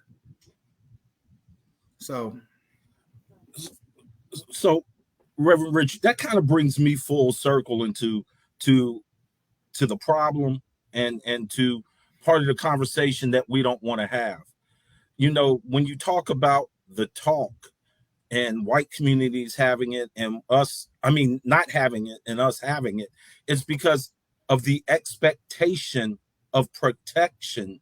So Reverend Rich, that kind of brings me full circle into the problem and to part of the conversation that we don't want to have. When you talk about the talk and white communities having it and not having it and us having it, it's because of the expectation of protection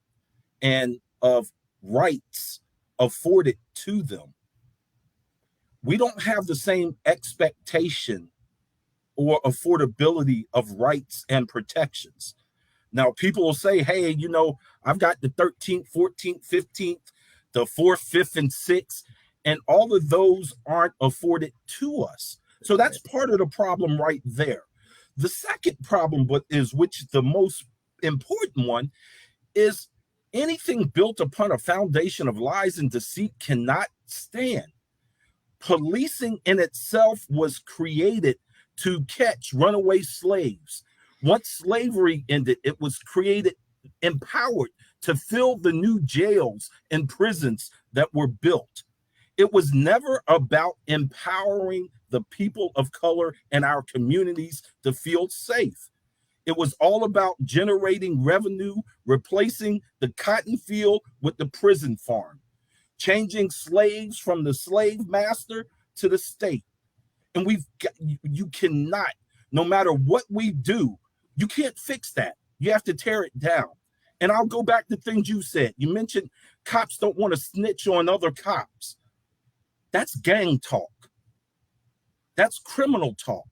and of rights afforded to them. We don't have the same expectation or affordability of rights and protections. Now, people will say, hey, I've got the 13th, 14th, 15th, the 4th, 5th, and 6th, and all of those aren't afforded to us. So that's part of the problem right there. The second problem, which is the most important one, is anything built upon a foundation of lies and deceit cannot stand. Policing in itself was created to catch runaway slaves. Once slavery ended, it was created, empowered to fill the new jails and prisons that were built. It was never about empowering the people of color in our communities to feel safe. It was all about generating revenue, replacing the cotton field with the prison farm, changing slaves from the slave master to the state. And you cannot, no matter what we do, you can't fix that. You have to tear it down. And I'll go back to things you said. You mentioned cops don't want to snitch on other cops. That's gang talk. That's criminal talk.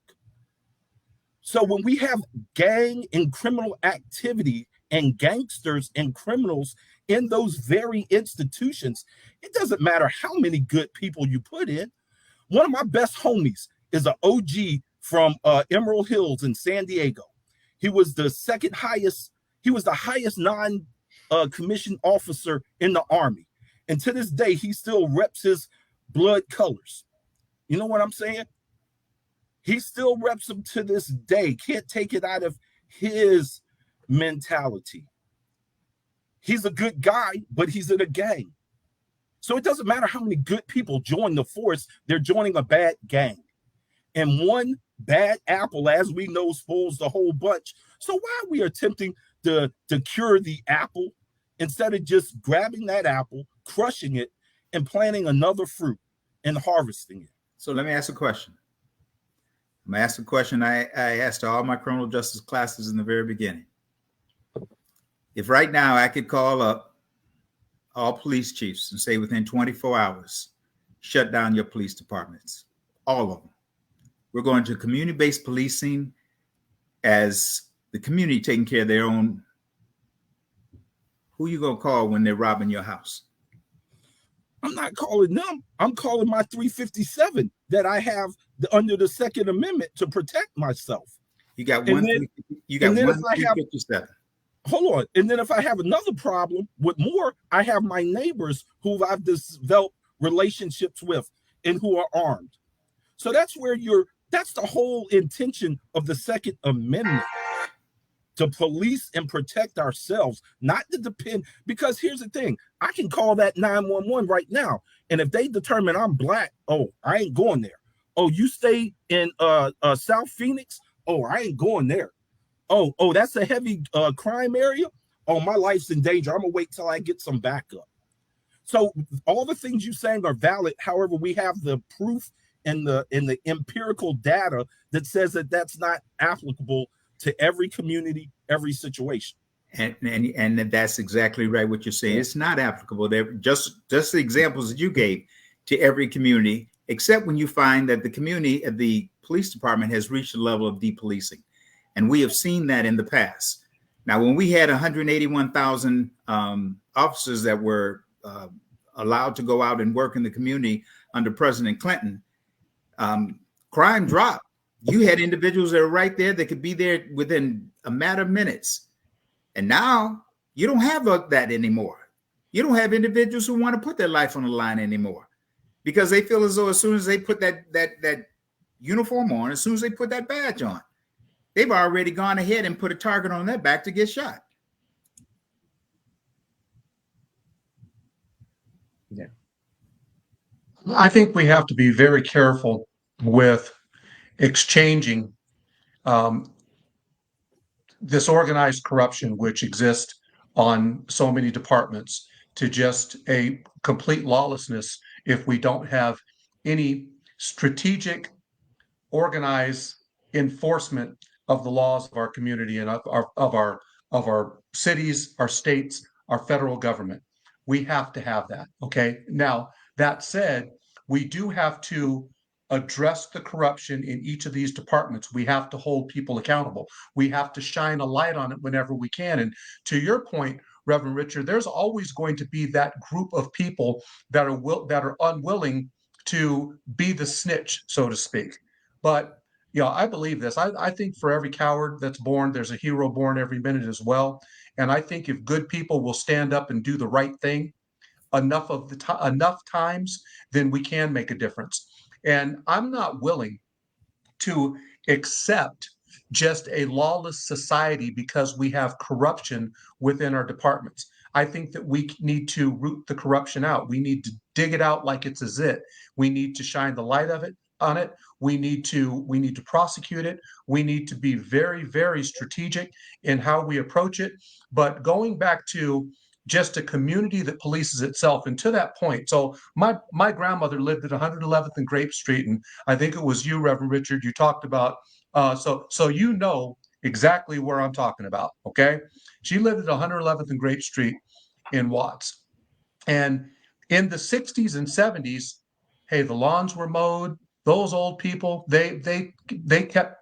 So when we have gang and criminal activity and gangsters and criminals in those very institutions, it doesn't matter how many good people you put in. One of my best homies is an OG from Emerald Hills in San Diego. He was the highest non-commissioned officer in the Army. And to this day, he still reps his blood colors. You know what I'm saying? He still reps them to this day. Can't take it out of his mentality. He's a good guy, but he's in a gang. So it doesn't matter how many good people join the force, they're joining a bad gang. And one bad apple, as we know, spoils the whole bunch. So why are we attempting to cure the apple instead of just grabbing that apple, crushing it, and planting another fruit? and harvesting it. So let me ask a question. I'm going to ask a question I asked all my criminal justice classes in the very beginning. If right now I could call up all police chiefs and say within 24 hours, shut down your police departments, all of them. We're going to community-based policing as the community taking care of their own. Who you going to call when they're robbing your house? I'm not calling them. I'm calling my 357 that I have under the Second Amendment to protect myself. You got one. You got one 357. Hold on. And then if I have another problem with more, I have my neighbors who I've developed relationships with and who are armed. So that's where that's the whole intention of the Second Amendment, to police and protect ourselves, not to depend. Because here's the thing, I can call that 911 right now, and if they determine I'm black, oh, I ain't going there. Oh, you stay in South Phoenix, oh, I ain't going there. Oh, that's a heavy crime area. Oh, my life's in danger. I'm gonna wait till I get some backup. So all the things you're saying are valid. However, we have the proof and the empirical data that says that that's not applicable to every community, every situation. And that's exactly right what you're saying. It's not applicable. They're just the examples that you gave to every community, except when you find that the police department has reached a level of depolicing. And we have seen that in the past. Now, when we had 181,000 officers that were allowed to go out and work in the community under President Clinton, crime dropped. You had individuals that are right there that could be there within a matter of minutes. And now you don't have that anymore. You don't have individuals who want to put their life on the line anymore because they feel as though as soon as they put that uniform on, as soon as they put that badge on, they've already gone ahead and put a target on their back to get shot. Yeah. I think we have to be very careful with exchanging this organized corruption which exists on so many departments to just a complete lawlessness if we don't have any strategic, organized enforcement of the laws of our community and of our cities, our states, our federal government. We have to have that. Okay. Now, that said, we do have to address the corruption in each of these departments. We have to hold people accountable. We have to shine a light on it whenever we can. And to your point, Reverend Richard, there's always going to be that group of people that are unwilling to be the snitch, so to speak. But I believe this. I think for every coward that's born, there's a hero born every minute as well. And I think if good people will stand up and do the right thing enough times, then we can make a difference. And I'm not willing to accept just a lawless society because we have corruption within our departments. I think that we need to root the corruption out. We need to dig it out like it's a zit. We need to shine the light on it. We need to prosecute it. We need to be very, very strategic in how we approach it. But going back to just a community that polices itself. And to that point, so my grandmother lived at 111th and Grape Street, and I think it was you, Reverend Richard, you talked about, so you know exactly where I'm talking about, okay? She lived at 111th and Grape Street in Watts. And in the 60s and 70s, hey, the lawns were mowed. Those old people, they kept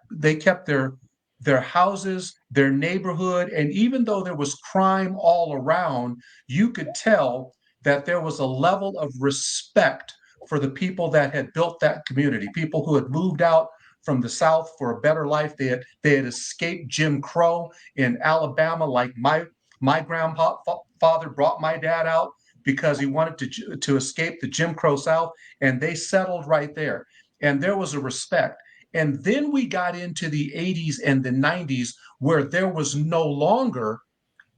their houses, their neighborhood, and even though there was crime all around, you could tell that there was a level of respect for the people that had built that community, people who had moved out from the South for a better life. They had escaped Jim Crow in Alabama, like my grandfather brought my dad out because he wanted to escape the Jim Crow South, and they settled right there. And there was a respect. And then we got into the 80s and the 90s where there was no longer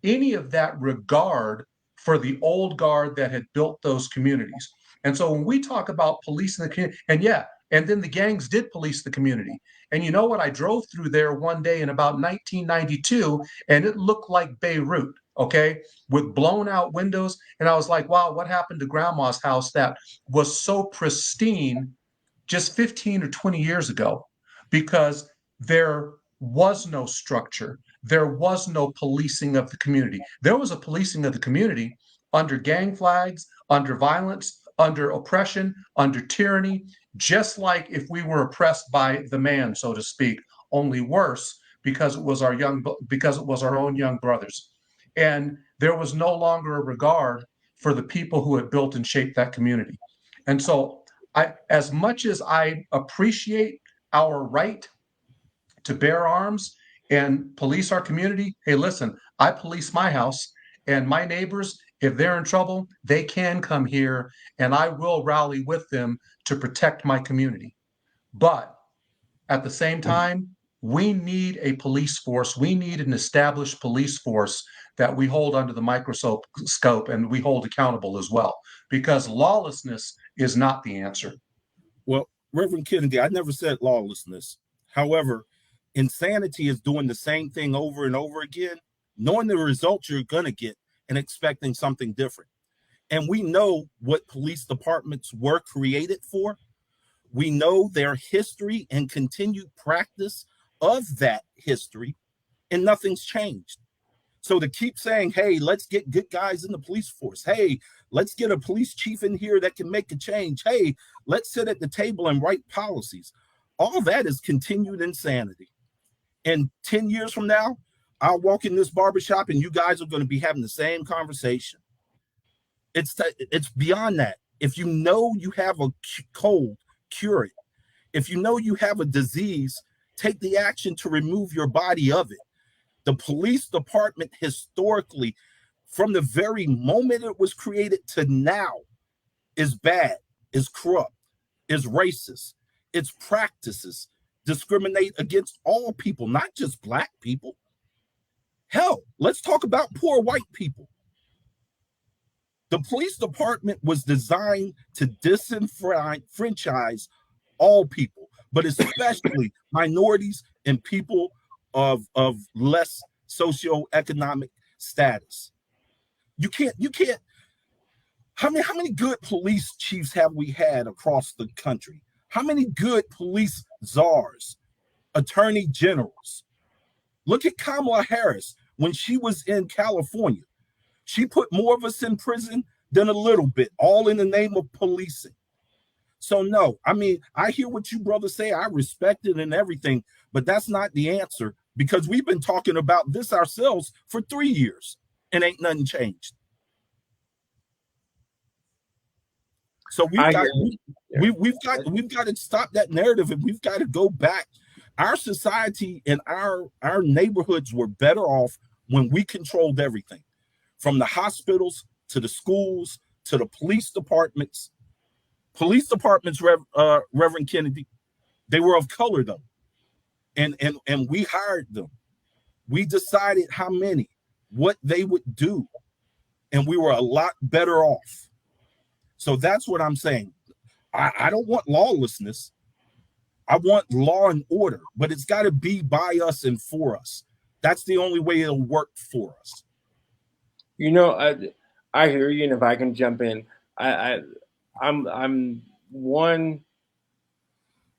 any of that regard for the old guard that had built those communities. And so when we talk about policing the community, and then the gangs did police the community. And you know what? I drove through there one day in about 1992, and it looked like Beirut. okay, with blown out windows. And I was like, wow, what happened to grandma's house that was so pristine just 15 or 20 years ago? Because there was no structure. There was no policing of the community. There was a policing of the community under gang flags, under violence, under oppression, under tyranny, just like if we were oppressed by the man, so to speak, only worse because it was our own young brothers. And there was no longer a regard for the people who had built and shaped that community. And so as much as I appreciate our right to bear arms and police our community, hey, listen, I police my house, and my neighbors, if they're in trouble, they can come here and I will rally with them to protect my community. But at the same time, we need a police force. We need an established police force that we hold under the microscope and we hold accountable as well, because lawlessness is not the answer. Well, Reverend Kennedy, I never said lawlessness. However, insanity is doing the same thing over and over again, knowing the results you're going to get and expecting something different. And we know what police departments were created for. We know their history and continued practice of that history, and nothing's changed. So to keep saying, hey, let's get good guys in the police force. Hey, let's get a police chief in here that can make a change. Hey, let's sit at the table and write policies. All that is continued insanity. And 10 years from now, I'll walk in this barbershop and you guys are going to be having the same conversation. It's beyond that. If you know you have a cold, cure it. If you know you have a disease, take the action to remove your body of it. The police department historically, from the very moment it was created to now, is bad, is corrupt, is racist. Its practices discriminate against all people, not just Black people. Hell, let's talk about poor white people. The police department was designed to disenfranchise all people, but especially minorities and people of less socioeconomic status. You can't. How many good police chiefs have we had across the country? How many good police czars, attorney generals? Look at Kamala Harris when she was in California. She put more of us in prison than a little bit, all in the name of policing. So no, I mean, I hear what you brothers say. I respect it and everything, but that's not the answer, because we've been talking about this ourselves for 3 years and ain't nothing changed. So we've got to stop that narrative, and we've got to go back. Our society and our neighborhoods were better off when we controlled everything, from the hospitals to the schools to the police departments. Police departments, Reverend Kennedy, they were of color though, and we hired them. We decided how many, what they would do, and we were a lot better off. So that's what I'm saying. I don't want lawlessness. I want law and order, but it's got to be by us and for us. That's the only way it'll work for us. You know, I hear you, and if I can jump in, I'm one.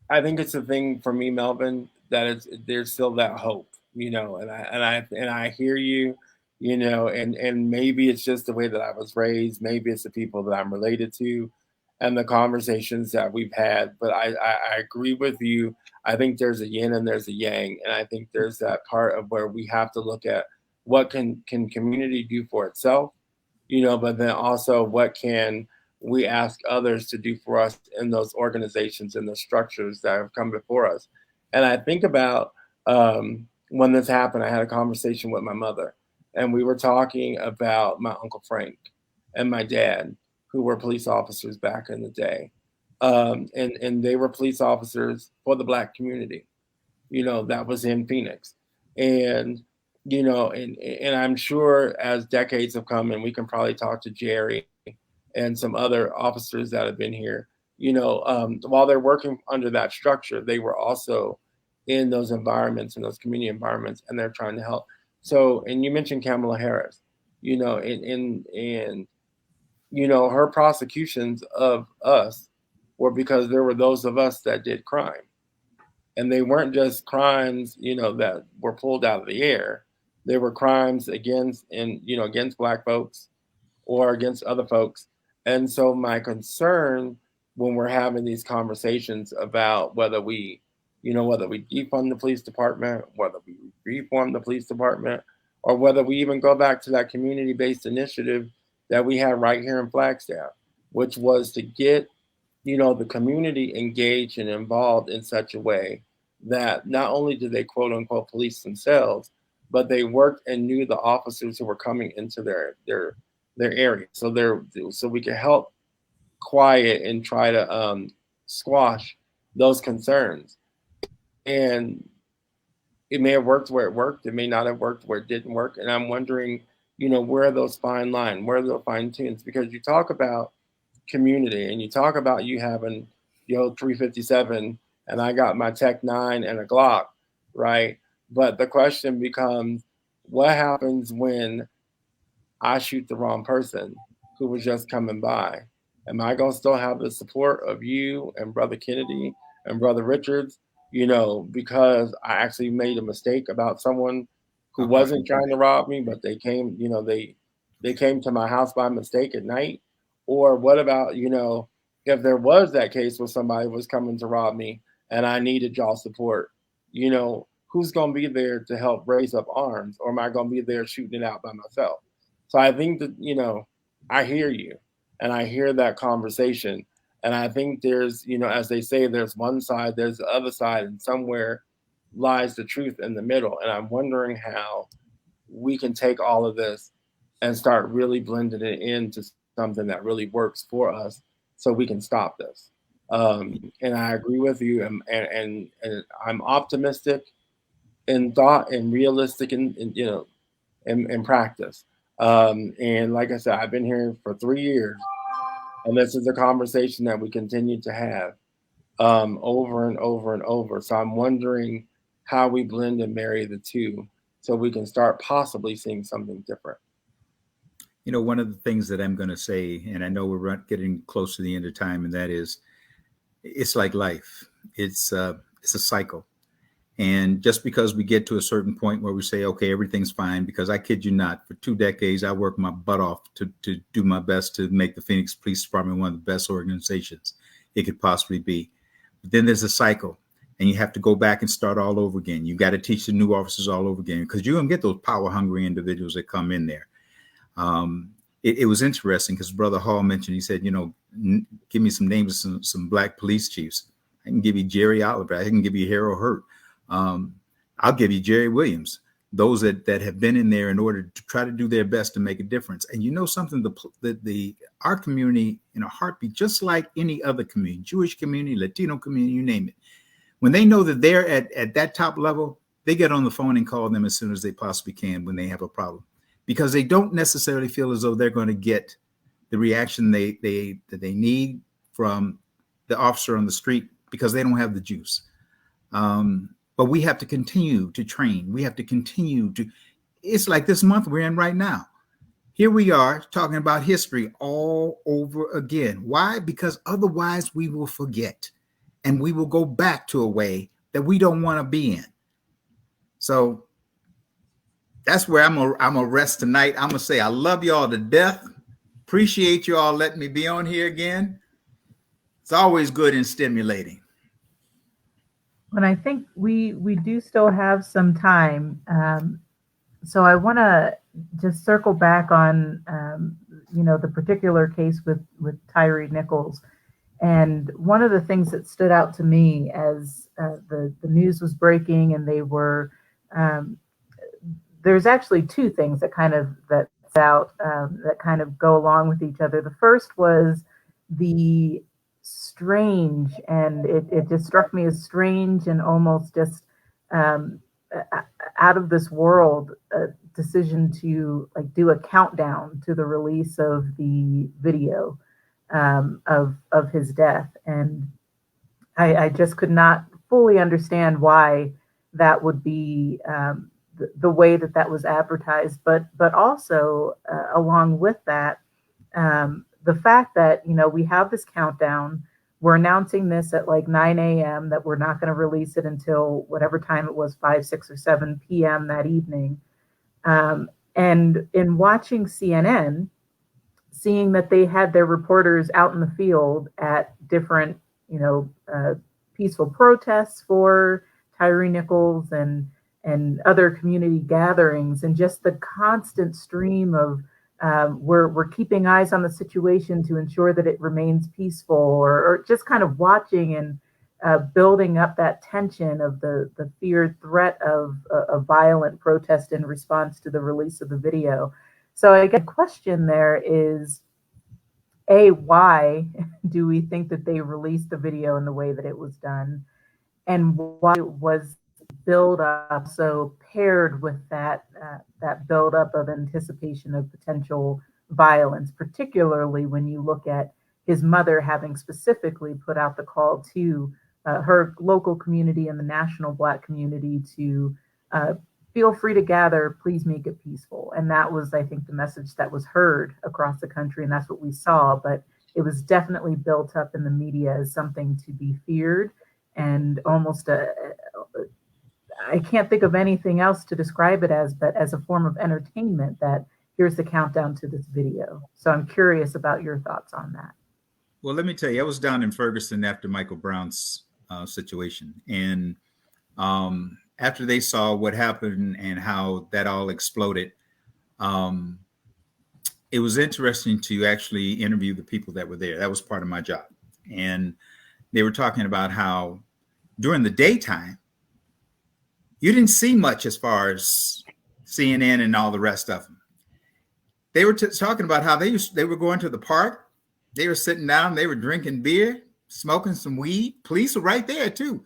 I think it's a thing for me, Melvin, that there's still that hope, you know, and I hear you, you know, and maybe it's just the way that I was raised, maybe it's the people that I'm related to, and the conversations that we've had. But I agree with you. I think there's a yin and there's a yang, and I think there's that part of where we have to look at what can community do for itself, you know, but then also what can we ask others to do for us in those organizations and the structures that have come before us. And I think about when this happened, I had a conversation with my mother, and we were talking about my Uncle Frank and my dad, who were police officers back in the day. And they were police officers for the Black community, you know, that was in Phoenix. And, you know, and I'm sure as decades have come, and we can probably talk to Jerry and some other officers that have been here, you know, while they're working under that structure, they were also in those environments, in those community environments, and they're trying to help. So, and you mentioned Kamala Harris. you know, and you know, her prosecutions of us were because there were those of us that did crime. And they weren't just crimes, you know, that were pulled out of the air. They were crimes against, and you know, against Black folks or against other folks. And so my concern when we're having these conversations about whether we, you know, whether we defund the police department, whether we reform the police department, or whether we even go back to that community-based initiative that we had right here in Flagstaff, which was to get, you know, the community engaged and involved in such a way that not only did they quote unquote police themselves, but they worked and knew the officers who were coming into their area. So we could help quiet and try to squash those concerns. And it may have worked where it worked. It may not have worked where it didn't work. And I'm wondering, you know, where are those fine lines? Where are those fine tunes? Because you talk about community and you talk about you having your 357 and I got my Tech 9 and a Glock, right? But the question becomes, what happens when I shoot the wrong person who was just coming by? Am I gonna still have the support of you and Brother Kennedy and Brother Richards? You know, because I actually made a mistake about someone who wasn't trying to rob me, but they came, you know, they came to my house by mistake at night. Or what about, you know, if there was that case where somebody was coming to rob me and I needed y'all support, you know, who's gonna be there to help raise up arms, or am I gonna be there shooting it out by myself? So I think that, you know, I hear you and I hear that conversation. And I think there's, you know, as they say, there's one side, there's the other side, and somewhere lies the truth in the middle. And I'm wondering how we can take all of this and start really blending it into something that really works for us so we can stop this. And I agree with you. And I'm optimistic in thought and realistic in you know, in practice. And like I said, I've been here for 3 years, and this is a conversation that we continue to have over and over and over. So I'm wondering how we blend and marry the two so we can start possibly seeing something different. You know, one of the things that I'm going to say, and I know we're getting close to the end of time, and that is, it's like life. It's a cycle. And just because we get to a certain point where we say, okay, everything's fine, because I kid you not, for 2 decades, I worked my butt off to do my best to make the Phoenix Police Department one of the best organizations it could possibly be. But then there's a cycle, and you have to go back and start all over again. You got to teach the new officers all over again, because you're going to get those power-hungry individuals that come in there. It was interesting because Brother Hall mentioned, he said, you know, give me some names of some Black police chiefs. I can give you Jerry Oliver. I can give you Harold Hurt. I'll give you Jerry Williams, those that have been in there in order to try to do their best to make a difference. And you know something, our community in a heartbeat, just like any other community, Jewish community, Latino community, you name it, when they know that they're at that top level, they get on the phone and call them as soon as they possibly can when they have a problem, because they don't necessarily feel as though they're going to get the reaction they need from the officer on the street, because they don't have the juice. But we have to continue to train. We have to continue to, it's like this month we're in right now. Here we are talking about history all over again. Why? Because otherwise we will forget and we will go back to a way that we don't want to be in. So that's where I'm gonna rest tonight. I'm gonna say I love y'all to death. Appreciate you all letting me be on here again. It's always good and stimulating. And I think we do still have some time. So I want to just circle back on, you know, the particular case with Tyre Nichols. And one of the things that stood out to me as the news was breaking, and they were, there's actually two things that kind of that kind of go along with each other. The first was the strange, and it just struck me as strange and almost just out of this world decision to like do a countdown to the release of the video of his death. And I just could not fully understand why that would be the way that that was advertised, but also along with that, the fact that, you know, we have this countdown, we're announcing this at like 9 a.m. that we're not going to release it until whatever time it was, 5, 6, or 7 p.m. that evening. And in watching CNN, seeing that they had their reporters out in the field at different, you know, peaceful protests for Tyre Nichols and other community gatherings, and just the constant stream of we're keeping eyes on the situation to ensure that it remains peaceful, or just kind of watching and building up that tension of the feared threat of a violent protest in response to the release of the video. So I guess the question there is, A, why do we think that they released the video in the way that it was done? And why was build up so paired with that build up of anticipation of potential violence, particularly when you look at his mother having specifically put out the call to her local community and the national Black community to feel free to gather, please make it peaceful. And that was, I think, the message that was heard across the country, and that's what we saw. But it was definitely built up in the media as something to be feared, and almost I can't think of anything else to describe it as, but as a form of entertainment, that here's the countdown to this video. So I'm curious about your thoughts on that. Well, let me tell you, I was down in Ferguson after Michael Brown's situation. And after they saw what happened and how that all exploded, it was interesting to actually interview the people that were there. That was part of my job. And they were talking about how during the daytime, you didn't see much as far as CNN and all the rest of them. They were talking about how they were going to the park. They were sitting down, they were drinking beer, smoking some weed. Police were right there too.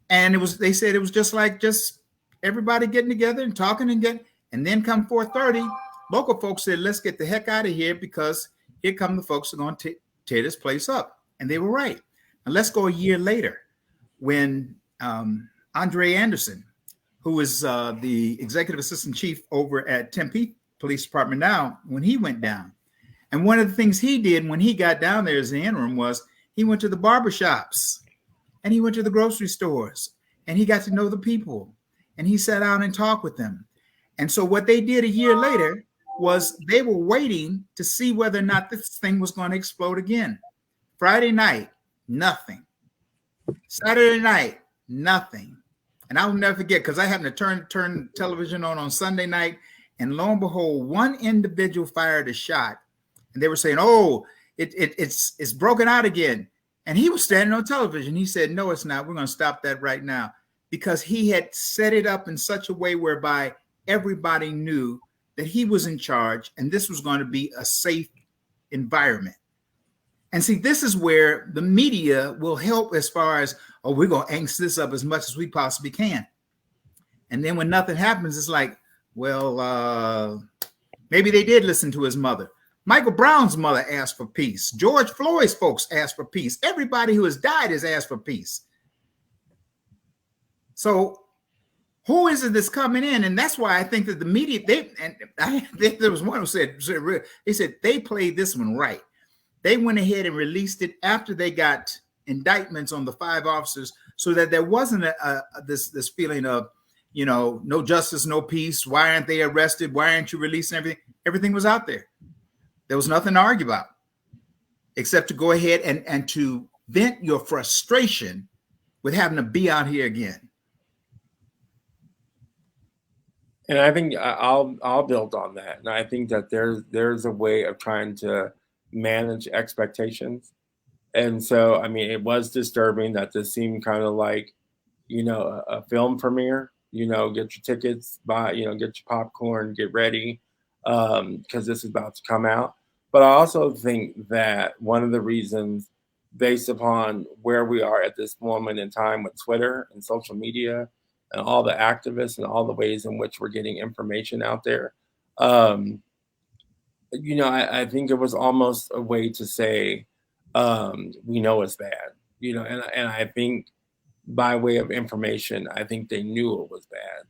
And they said it was just everybody getting together and talking and then come 4:30, local folks said, let's get the heck out of here, because here come the folks who are going to tear this place up. And they were right. And let's go a year later when Andre Anderson, who is the executive assistant chief over at Tempe Police Department now, when he went down. And one of the things he did when he got down there as the interim was he went to the barber shops and he went to the grocery stores and he got to know the people and he sat down and talked with them. And so what they did a year later was they were waiting to see whether or not this thing was going to explode again. Friday night, nothing. Saturday night, nothing. And I will never forget, because I happened to turn television on Sunday night, and lo and behold, one individual fired a shot, and they were saying, "Oh, it's broken out again." And he was standing on television. He said, "No, it's not. We're going to stop that right now," because he had set it up in such a way whereby everybody knew that he was in charge, and this was going to be a safe environment. And see, this is where the media will help as far as, oh, we're going to angst this up as much as we possibly can. And then when nothing happens, it's like, well, maybe they did listen to his mother. Michael Brown's mother asked for peace. George Floyd's folks asked for peace. Everybody who has died has asked for peace. So who is it that's coming in? And that's why I think that the media, there was one who said, they said they played this one right. They went ahead and released it after they got indictments on the 5 officers, so that there wasn't this feeling of, you know, no justice, no peace. Why aren't they arrested? Why aren't you releasing everything? Everything was out there. There was nothing to argue about except to go ahead and to vent your frustration with having to be out here again. And I think I'll build on that. And I think that there's a way of trying to manage expectations. And so, I mean, it was disturbing that this seemed kind of like, you know, a film premiere. You know, get your tickets, buy, you know, get your popcorn, get ready, because this is about to come out. But I also think that one of the reasons, based upon where we are at this moment in time with Twitter and social media and all the activists and all the ways in which we're getting information out there, you know, I think it was almost a way to say, we know it's bad, you know, and I think by way of information, I think they knew it was bad.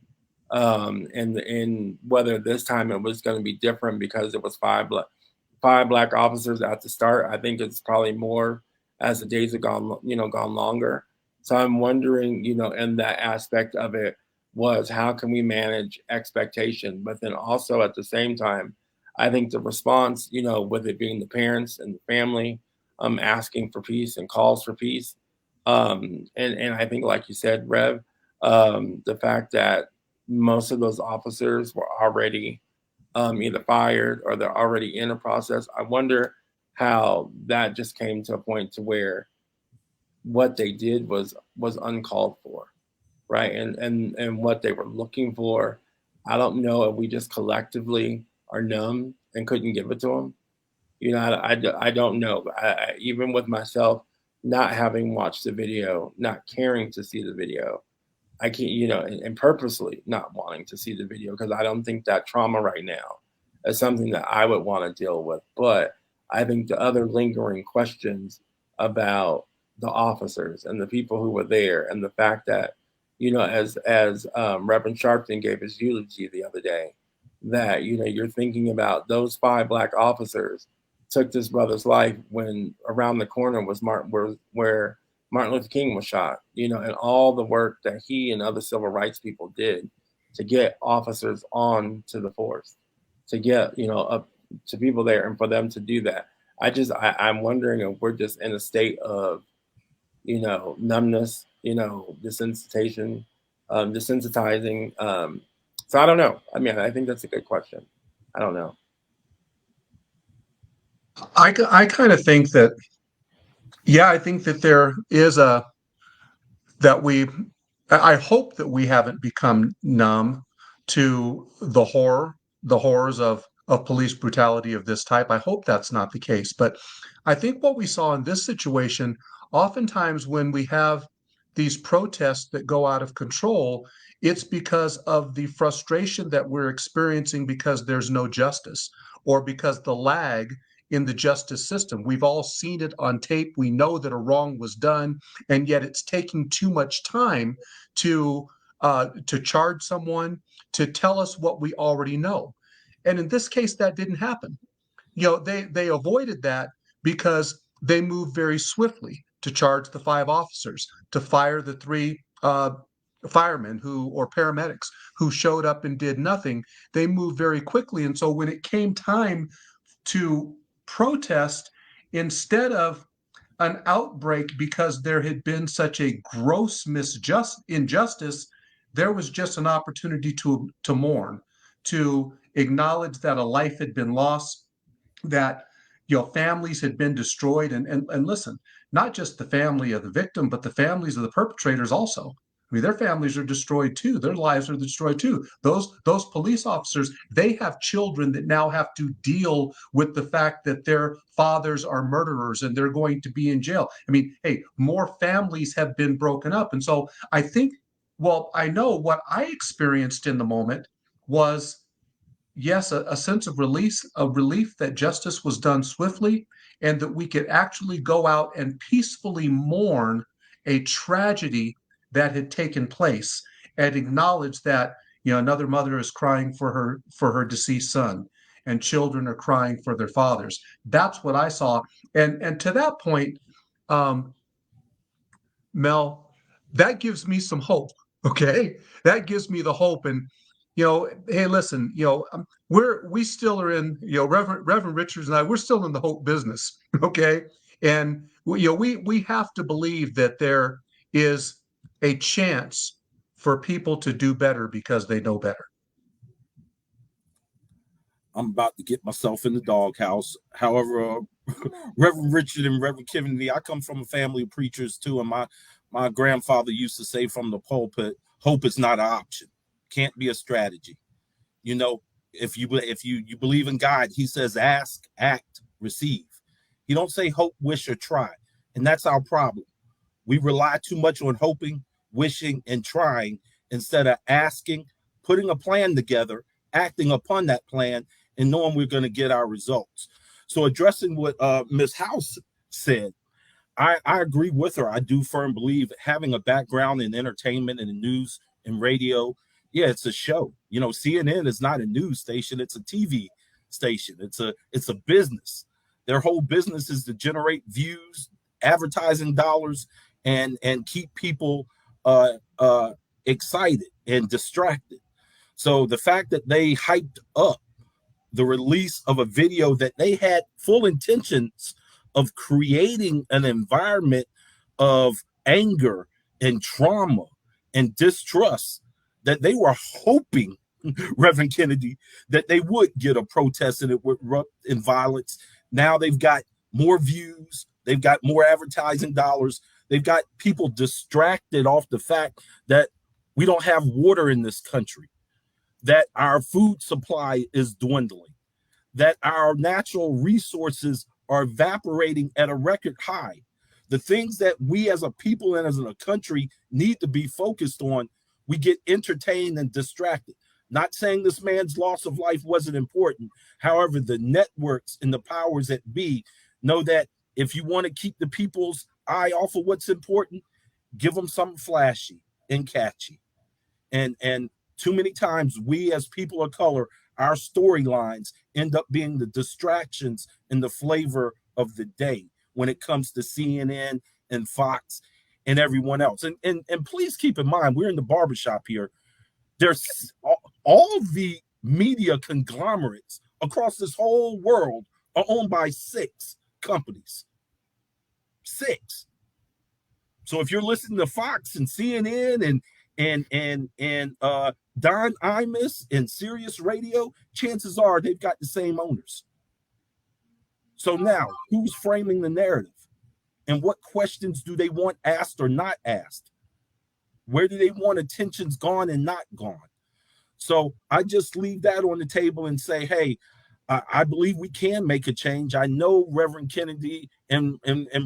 and whether this time it was going to be different because it was five black officers at the start. I think it's probably more as the days have gone longer. So I'm wondering, in that aspect of it was how can we manage expectation, but then also at the same time, I think the response, with it being the parents and the family, asking for peace and calls for peace, and I think, like you said, Rev, the fact that most of those officers were already either fired or they're already in a process. I wonder how that just came to a point to where what they did was uncalled for, right? And what they were looking for, I don't know if we just collectively are numb and couldn't give it to them. I don't know. Even with myself, not having watched the video, not caring to see the video, I can't, and purposely not wanting to see the video because I don't think that trauma right now is something that I would want to deal with. But I think the other lingering questions about the officers and the people who were there and the fact that, as Reverend Sharpton gave his eulogy the other day, that, you're thinking about those 5 black officers took this brother's life when around the corner was where Martin Luther King was shot, and all the work that he and other civil rights people did to get officers on to the force, to get, up to people there and for them to do that. I'm wondering if we're just in a state of, numbness, desensitizing. So I don't know. I mean, I think that's a good question. I don't know. I kind of think that, I think that there is I hope that we haven't become numb to the horrors of police brutality of this type. I hope that's not the case. But I think what we saw in this situation, oftentimes when we have these protests that go out of control, it's because of the frustration that we're experiencing because there's no justice or because the lag in the justice system. We've all seen it on tape. We know that a wrong was done, and yet it's taking too much time to charge someone, to tell us what we already know. And in this case, that didn't happen. They avoided that because they moved very swiftly to charge the 5 officers, to fire the 3 firemen or paramedics who showed up and did nothing. They moved very quickly. And so when it came time to protest, instead of an outbreak because there had been such a gross injustice, there was just an opportunity to mourn, to acknowledge that a life had been lost, that families had been destroyed, and listen, not just the family of the victim, but the families of the perpetrators also. I mean, their families are destroyed too. Their lives are destroyed too. Those police officers, they have children that now have to deal with the fact that their fathers are murderers and they're going to be in jail. I mean, hey, more families have been broken up. And so I think, I know what I experienced in the moment was, yes, a sense of relief that justice was done swiftly and that we could actually go out and peacefully mourn a tragedy that had taken place and acknowledge that another mother is crying for her deceased son and children are crying for their fathers. That's what I saw. And to that point, Mel, that gives me some hope. Okay, that gives me the hope. And hey, listen, we still are in, Reverend Richards and I, we're still in the hope business. Okay, and we have to believe that there is a chance for people to do better because they know better. I'm about to get myself in the doghouse. However, Reverend Richard and Reverend Kennedy, I come from a family of preachers too, and my grandfather used to say from the pulpit, "Hope is not an option. Can't be a strategy." If you believe in God, He says, "Ask, act, receive." He don't say hope, wish, or try, and that's our problem. We rely too much on hoping, wishing, and trying instead of asking, putting a plan together, acting upon that plan, and knowing we're going to get our results. So addressing what Ms. House said, I agree with her. I do firmly believe having a background in entertainment and news and radio, yeah, it's a show. You know, CNN is not a news station, it's a TV station. It's a business. Their whole business is to generate views, advertising dollars, and keep people excited and distracted. So the fact that they hyped up the release of a video that they had full intentions of creating an environment of anger and trauma and distrust, that they were hoping, Reverend Kennedy, that they would get a protest and it would erupt in violence. Now they've got more views, they've got more advertising dollars, they've got people distracted off the fact that we don't have water in this country, that our food supply is dwindling, that our natural resources are evaporating at a record high. The things that we as a people and as a country need to be focused on, we get entertained and distracted. Not saying this man's loss of life wasn't important. However, the networks and the powers that be know that if you want to keep the people's eye off of what's important, give them something flashy and catchy. And too many times we as people of color, our storylines end up being the distractions and the flavor of the day when it comes to CNN and Fox and everyone else. And please keep in mind, we're in the barbershop here. There's all the media conglomerates across this whole world are owned by 6 companies. 6. So if you're listening to Fox and CNN and Don Imus and Sirius Radio, chances are they've got the same owners. So now, who's framing the narrative? And what questions do they want asked or not asked? Where do they want attentions gone and not gone? So I just leave that on the table and say, hey, I believe we can make a change. I know Reverend Kennedy and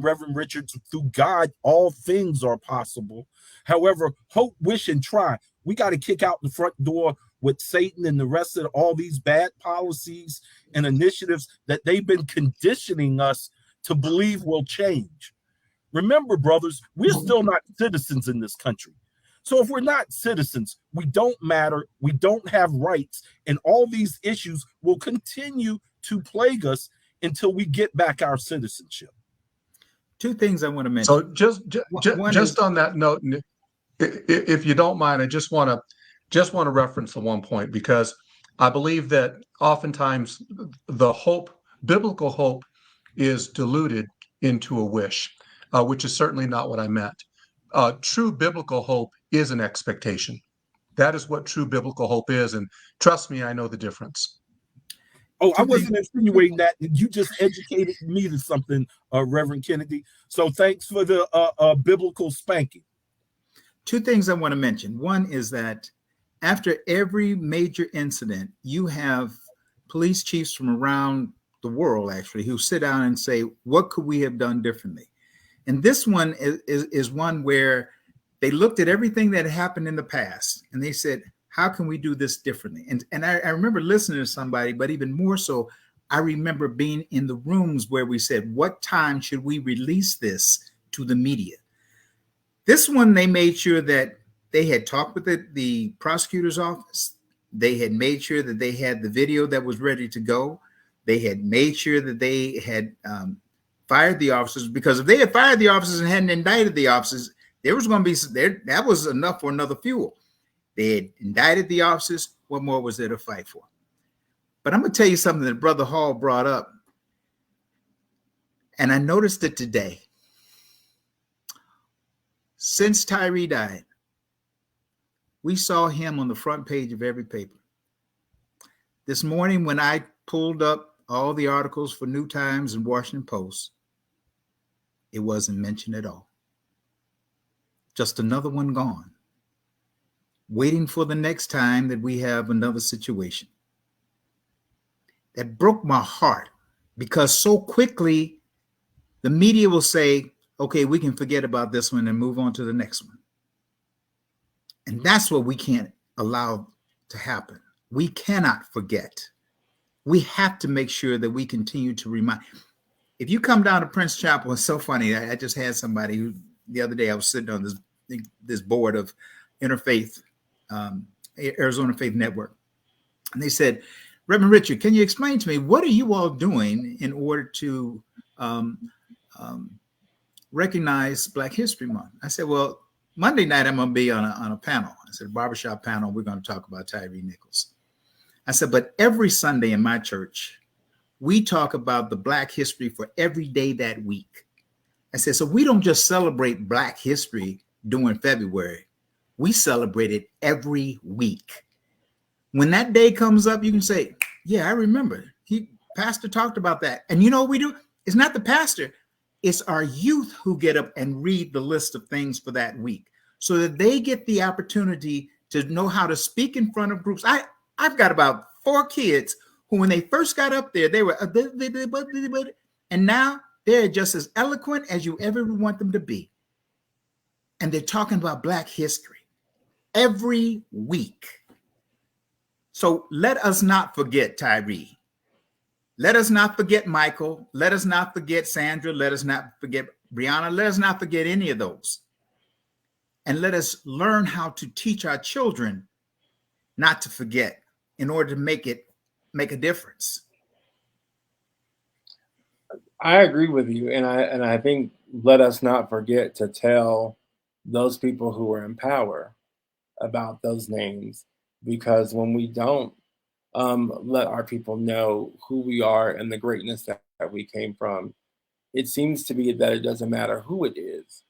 Reverend Richards, through God, all things are possible. However, hope, wish, and try. We got to kick out the front door with Satan and the rest of all these bad policies and initiatives that they've been conditioning us to believe will change. Remember, brothers, we're still not citizens in this country. So if we're not citizens, we don't matter, we don't have rights, and all these issues will continue to plague us until we get back our citizenship. 2 things I want to mention. So just on that note, if you don't mind, I just want to reference the one point, because I believe that oftentimes the hope, biblical hope, is diluted into a wish, which is certainly not what I meant. True biblical hope is an expectation. That is what true biblical hope is, and trust me, I know the difference. Oh, I wasn't insinuating that. You just educated me to something, Reverend Kennedy. So thanks for the biblical spanking. 2 things I want to mention. One is that after every major incident, you have police chiefs from around the world, actually, who sit down and say, what could we have done differently? And this one is one where they looked at everything that happened in the past and they said, how can we do this differently? And I remember listening to somebody, but even more so, I remember being in the rooms where we said, what time should we release this to the media? This one, they made sure that they had talked with the prosecutor's office. They had made sure that they had the video that was ready to go. They had made sure that they had fired the officers, because if they had fired the officers and hadn't indicted the officers, there was going to be there. That was enough for another fuel. They had indicted the officers. What more was there to fight for? But I'm going to tell you something that Brother Hall brought up, and I noticed it today. Since Tyre died, we saw him on the front page of every paper. This morning, when I pulled up all the articles for New Times and Washington Post, it wasn't mentioned at all. Just another one gone, waiting for the next time that we have another situation. That broke my heart, because so quickly the media will say, okay, we can forget about this one and move on to the next one. And that's what we can't allow to happen. We cannot forget. We have to make sure that we continue to remind. If you come down to Prince Chapel, it's so funny. I just had somebody who, the other day, I was sitting on this board of interfaith Arizona Faith Network. And they said, Reverend Richard, can you explain to me, what are you all doing in order to recognize Black History Month? I said, well, Monday night I'm going to be on a panel. I said, a barbershop panel. We're going to talk about Tyre Nichols. I said, but every Sunday in my church, we talk about the Black history for every day that week. I said, so we don't just celebrate Black history during February. We celebrate it every week. When that day comes up, you can say, yeah, I remember. Pastor talked about that. And you know what we do? It's not the pastor. It's our youth who get up and read the list of things for that week so that they get the opportunity to know how to speak in front of groups. I've got about 4 kids who, when they first got up there, they were, and now they're just as eloquent as you ever want them to be. And they're talking about Black history every week. So let us not forget Tyre. Let us not forget Michael. Let us not forget Sandra. Let us not forget Brianna. Let us not forget any of those. And let us learn how to teach our children not to forget in order to make a difference. I agree with you, and I think let us not forget to tell those people who are in power about those names, because when we don't let our people know who we are and the greatness that we came from, it seems to be that it doesn't matter who it is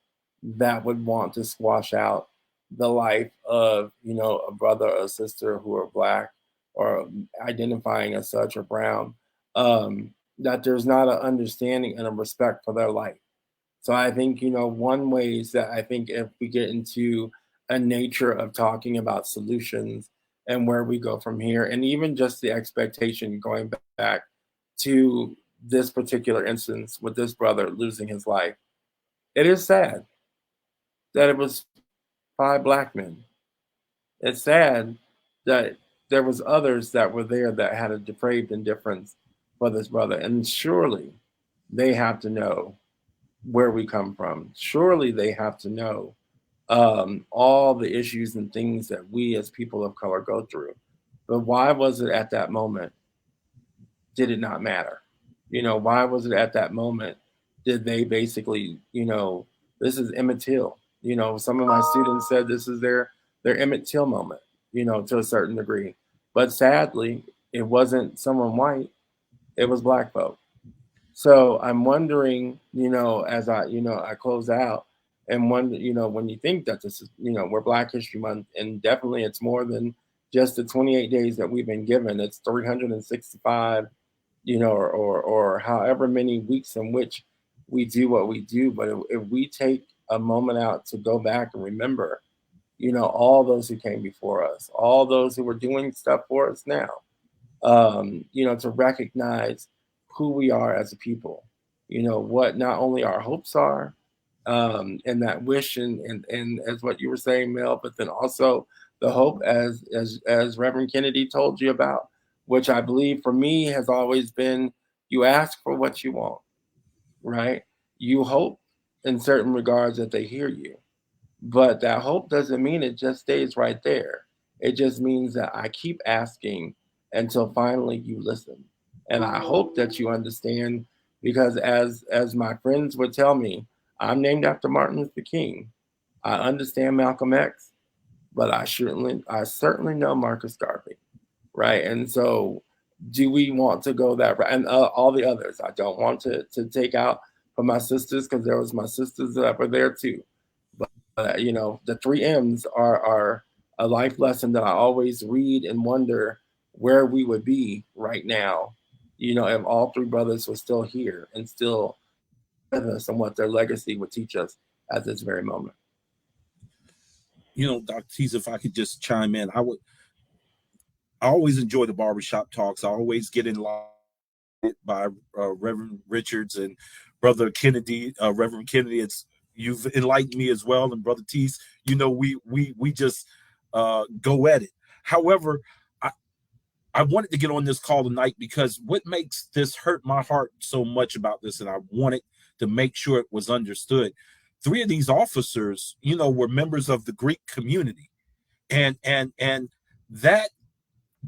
that would want to squash out the life of, a brother or a sister who are Black or identifying as such or brown, that there's not an understanding and a respect for their life. So I think, one way is that I think if we get into a nature of talking about solutions and where we go from here, and even just the expectation going back to this particular instance with this brother losing his life, it is sad that it was 5 Black men. It's sad that there was others that were there that had a depraved indifference for this brother. And surely they have to know where we come from. Surely they have to know all the issues and things that we as people of color go through. But why was it at that moment did it not matter? Why was it at that moment did they basically, this is Emmett Till. Some of my students said this is their Emmett Till moment, to a certain degree. But sadly, it wasn't someone white, it was Black folk. So I'm wondering, as I close out, and wonder, when you think that this is, we're Black History Month, and definitely it's more than just the 28 days that we've been given. It's 365, or however many weeks in which we do what we do. But if we take a moment out to go back and remember, all those who came before us, all those who were doing stuff for us now, to recognize who we are as a people, what not only our hopes are, and that wish and as what you were saying, Mel, but then also the hope as Reverend Kennedy told you about, which I believe for me has always been, you ask for what you want, right? You hope in certain regards that they hear you, but that hope doesn't mean it just stays right there. It just means that I keep asking until finally you listen. And I hope that you understand, because as my friends would tell me, I'm named after Martin Luther King. I understand Malcolm X, but I certainly know Marcus Garvey, right? And so do we want to go that route? And all the others, I don't want to take out from my sisters, because there was my sisters that were there too. But the 3 M's are a life lesson that I always read and wonder where we would be right now, if all 3 brothers were still here and still with us, and what their legacy would teach us at this very moment. Dr. Tees, if I could just chime in, I always enjoy the barbershop talks. I always get enlightened by Reverend Richards and Brother Kennedy. Reverend Kennedy, you've enlightened me as well, and Brother Tees, we just go at it. However, I wanted to get on this call tonight because what makes this hurt my heart so much about this, and I wanted to make sure it was understood. 3 of these officers, were members of the Greek community, and that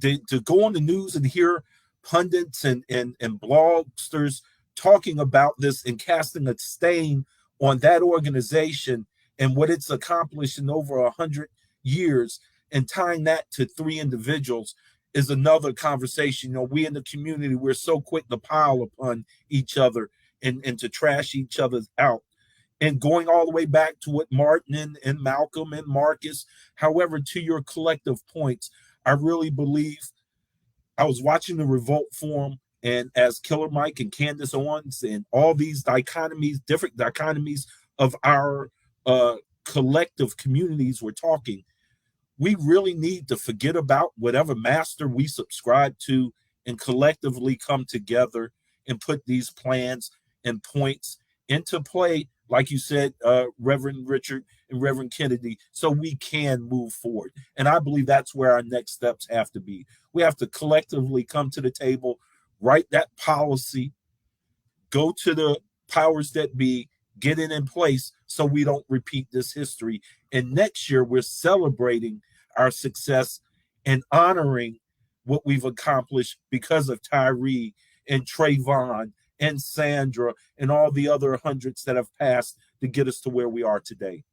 to go on the news and hear pundits and blogsters talking about this and casting a stain on that organization and what it's accomplished in over 100 years and tying that to 3 individuals is another conversation. We in the community, we're so quick to pile upon each other and to trash each other out. And going all the way back to what Martin and Malcolm and Marcus, however, to your collective points, I really believe I was watching the Revolt Forum, and as Killer Mike and Candace Owens and all these dichotomies, different dichotomies of our collective communities were talking, we really need to forget about whatever master we subscribe to and collectively come together and put these plans and points into play, like you said, Reverend Richard and Reverend Kennedy, so we can move forward. And I believe that's where our next steps have to be. We have to collectively come to the table, write that policy, go to the powers that be, get it in place so we don't repeat this history. And next year, we're celebrating our success and honoring what we've accomplished because of Tyree and Trayvon and Sandra and all the other hundreds that have passed to get us to where we are today.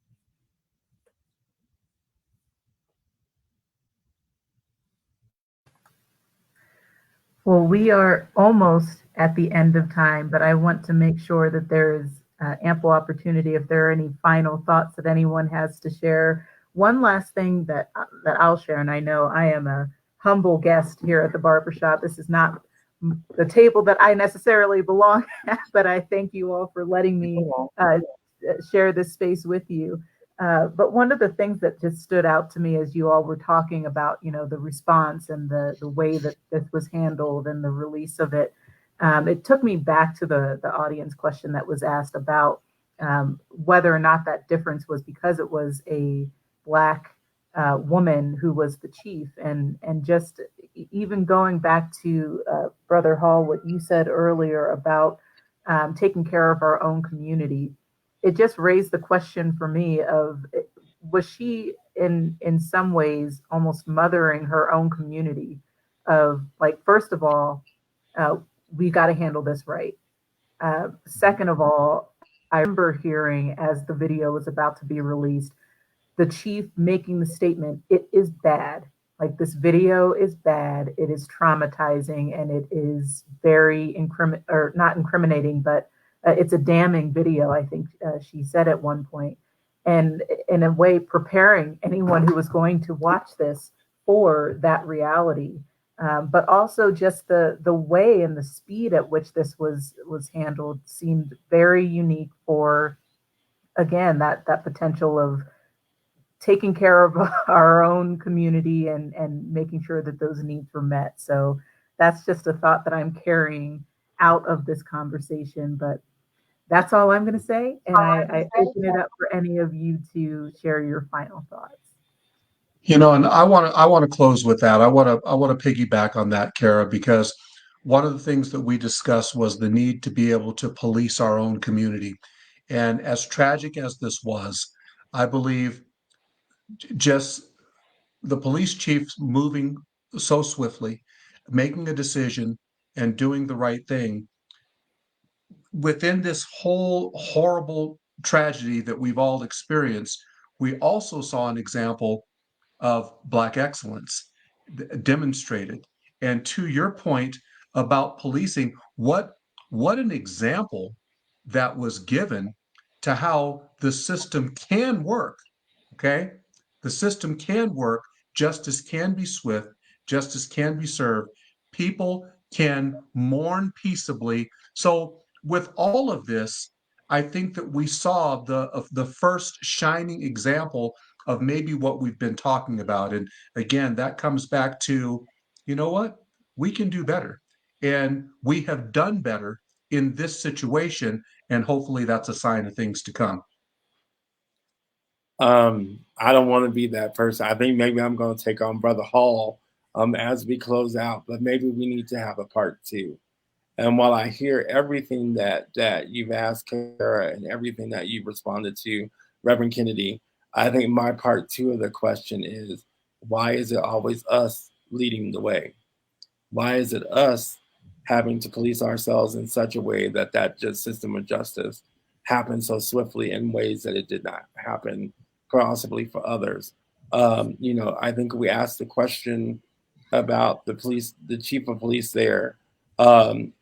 Well, we are almost at the end of time, but I want to make sure that there is ample opportunity if there are any final thoughts that anyone has to share. One last thing that I'll share, and I know I am a humble guest here at the barbershop. This is not the table that I necessarily belong at, but I thank you all for letting me share this space with you. But one of the things that just stood out to me as you all were talking about, the response and the way that this was handled and the release of it, it took me back to the audience question that was asked about whether or not that difference was because it was a Black woman who was the chief. And just even going back to Brother Hall, what you said earlier about taking care of our own community, it just raised the question for me of, was she in some ways almost mothering her own community of, like, first of all, we got to handle this right. Second of all, I remember hearing as the video was about to be released, the chief making the statement, it is bad. Like, this video is bad. It is traumatizing, and it is very not incriminating, but it's a damning video, I think she said at one point. And in a way, preparing anyone who was going to watch this for that reality. But also just the way and the speed at which this was handled seemed very unique for, again, that potential of taking care of our own community and making sure that those needs were met. So that's just a thought that I'm carrying out of this conversation. But that's all I'm going to say. And I open it up for any of you to share your final thoughts. And I want to close with that. I want to piggyback on that, Kara, because one of the things that we discussed was the need to be able to police our own community. And as tragic as this was, I believe just the police chief moving so swiftly, making a decision and doing the right thing within this whole horrible tragedy that we've all experienced. We also saw an example of Black excellence demonstrated. And to your point about policing, what an example that was given to how the system can work. Okay, the system can work. Justice can be swift. Justice can be served. People can mourn peaceably. So with all of this, I think that we saw the first shining example of maybe what we've been talking about. And again, that comes back to, you know what? We can do better. And we have done better in this situation. And hopefully that's a sign of things to come. I don't want to be that person. I think maybe I'm going to take on Brother Hall as we close out, but maybe we need to have a part 2. And while I hear everything that you've asked, Kara, and everything that you've responded to, Reverend Kennedy, I think my part 2 of the question is, Why is it always us leading the way? Why is it us having to police ourselves in such a way that just system of justice happened so swiftly in ways that it did not happen possibly for others? I think we asked the question about the police, the chief of police there. And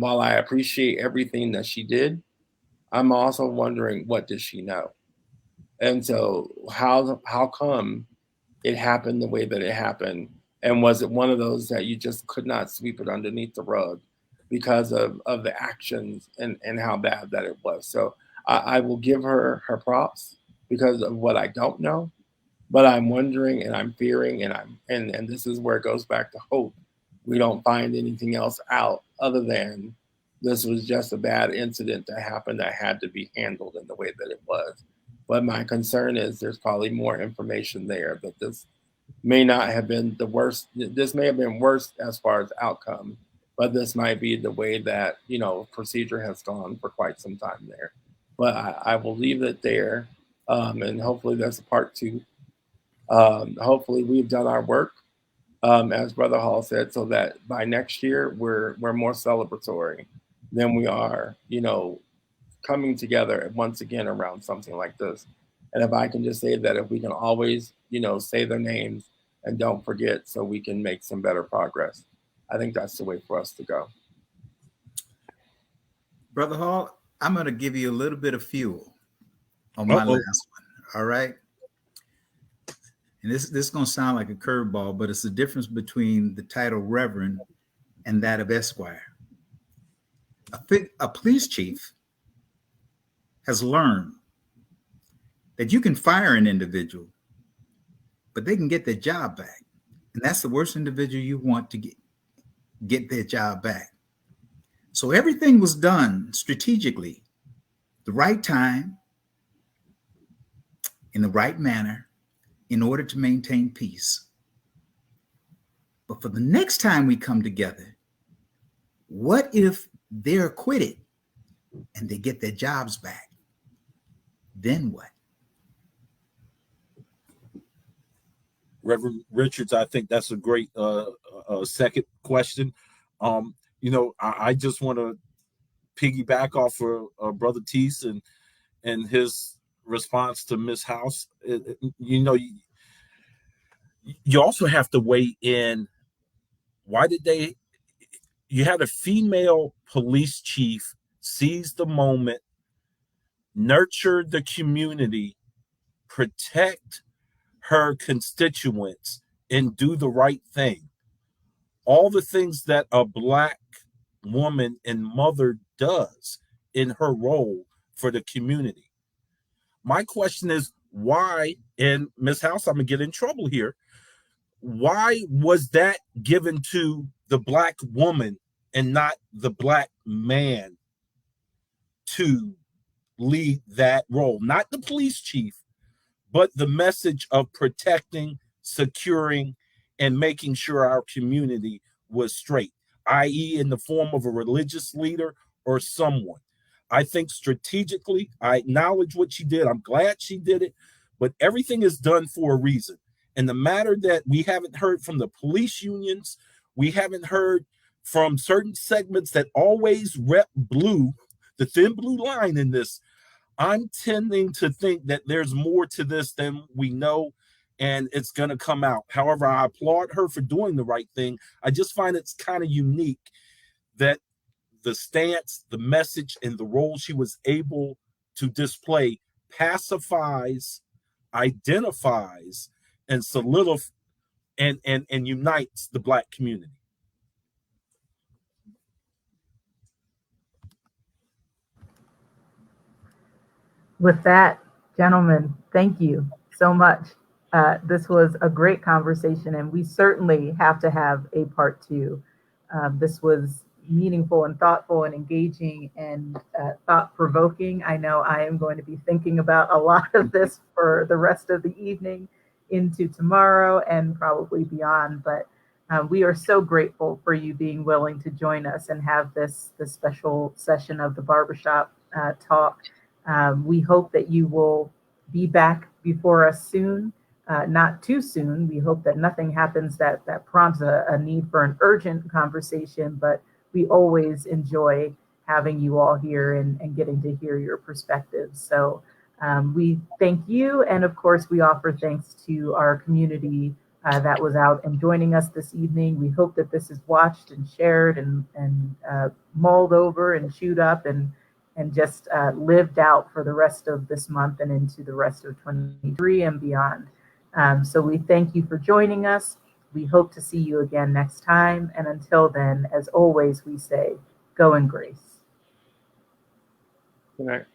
while I appreciate everything that she did, I'm also wondering, what does she know? And so how come it happened the way that it happened? And was it one of those that you just could not sweep it underneath the rug because of the actions and how bad that it was? So I will give her props because of what I don't know, but I'm wondering and I'm fearing and this is where it goes back to hope. We don't find anything else out other than this was just a bad incident that happened that had to be handled in the way that it was. But my concern is there's probably more information there, that this may not have been the worst. This may have been worse as far as outcome, but this might be the way that, procedure has gone for quite some time there. But I will leave it there. And hopefully there's a part two. Hopefully we've done our work, as Brother Hall said, so that by next year we're more celebratory than we are, coming together once again around something like this. And if I can just say that if we can always, say their names and don't forget, so we can make some better progress, I think that's the way for us to go. Brother Hall, I'm going to give you a little bit of fuel on my last one. All right. And this is going to sound like a curveball, but it's the difference between the title Reverend and that of Esquire. A police chief has learned that you can fire an individual, but they can get their job back. And that's the worst individual you want to get their job back. So everything was done strategically, the right time, in the right manner, in order to maintain peace. But for the next time we come together, what if they're acquitted and they get their jobs back? Then what? Reverend Richards, I think that's a great second question. I just want to piggyback off of Brother Teese and his response to Miss House. You also have to weigh in. Why did you had a female police chief seize the moment, nurture the community, protect her constituents, and do the right thing. All the things that a Black woman and mother does in her role for the community. My question is, why, and Ms. House, I'm going to get in trouble here, why was that given to the Black woman and not the Black man to lead that role? Not the police chief, but the message of protecting, securing, and making sure our community was straight, i.e., in the form of a religious leader or someone. I think strategically, I acknowledge what she did. I'm glad she did it, but everything is done for a reason. And the matter that we haven't heard from the police unions, we haven't heard from certain segments that always rep blue, the thin blue line in this, I'm tending to think that there's more to this than we know, and it's going to come out. However, I applaud her for doing the right thing. I just find it's kind of unique that the stance, the message, and the role she was able to display pacifies, identifies, and solidifies and unites the Black community. With that, gentlemen, thank you so much. This was a great conversation, and we certainly have to have a part two. This was meaningful and thoughtful and engaging and thought-provoking. I know I am going to be thinking about a lot of this for the rest of the evening into tomorrow and probably beyond, but we are so grateful for you being willing to join us and have this special session of the Barbershop Talk. We hope that you will be back before us soon. not too soon. We hope that nothing happens that prompts a need for an urgent conversation, but we always enjoy having you all here and getting to hear your perspectives. So we thank you. And of course, we offer thanks to our community that was out and joining us this evening. We hope that this is watched and shared and mulled over and chewed up and just lived out for the rest of this month and into the rest of 2023 and beyond. So we thank you for joining us. We hope to see you again next time. And until then, as always, we say, go in grace. Good night.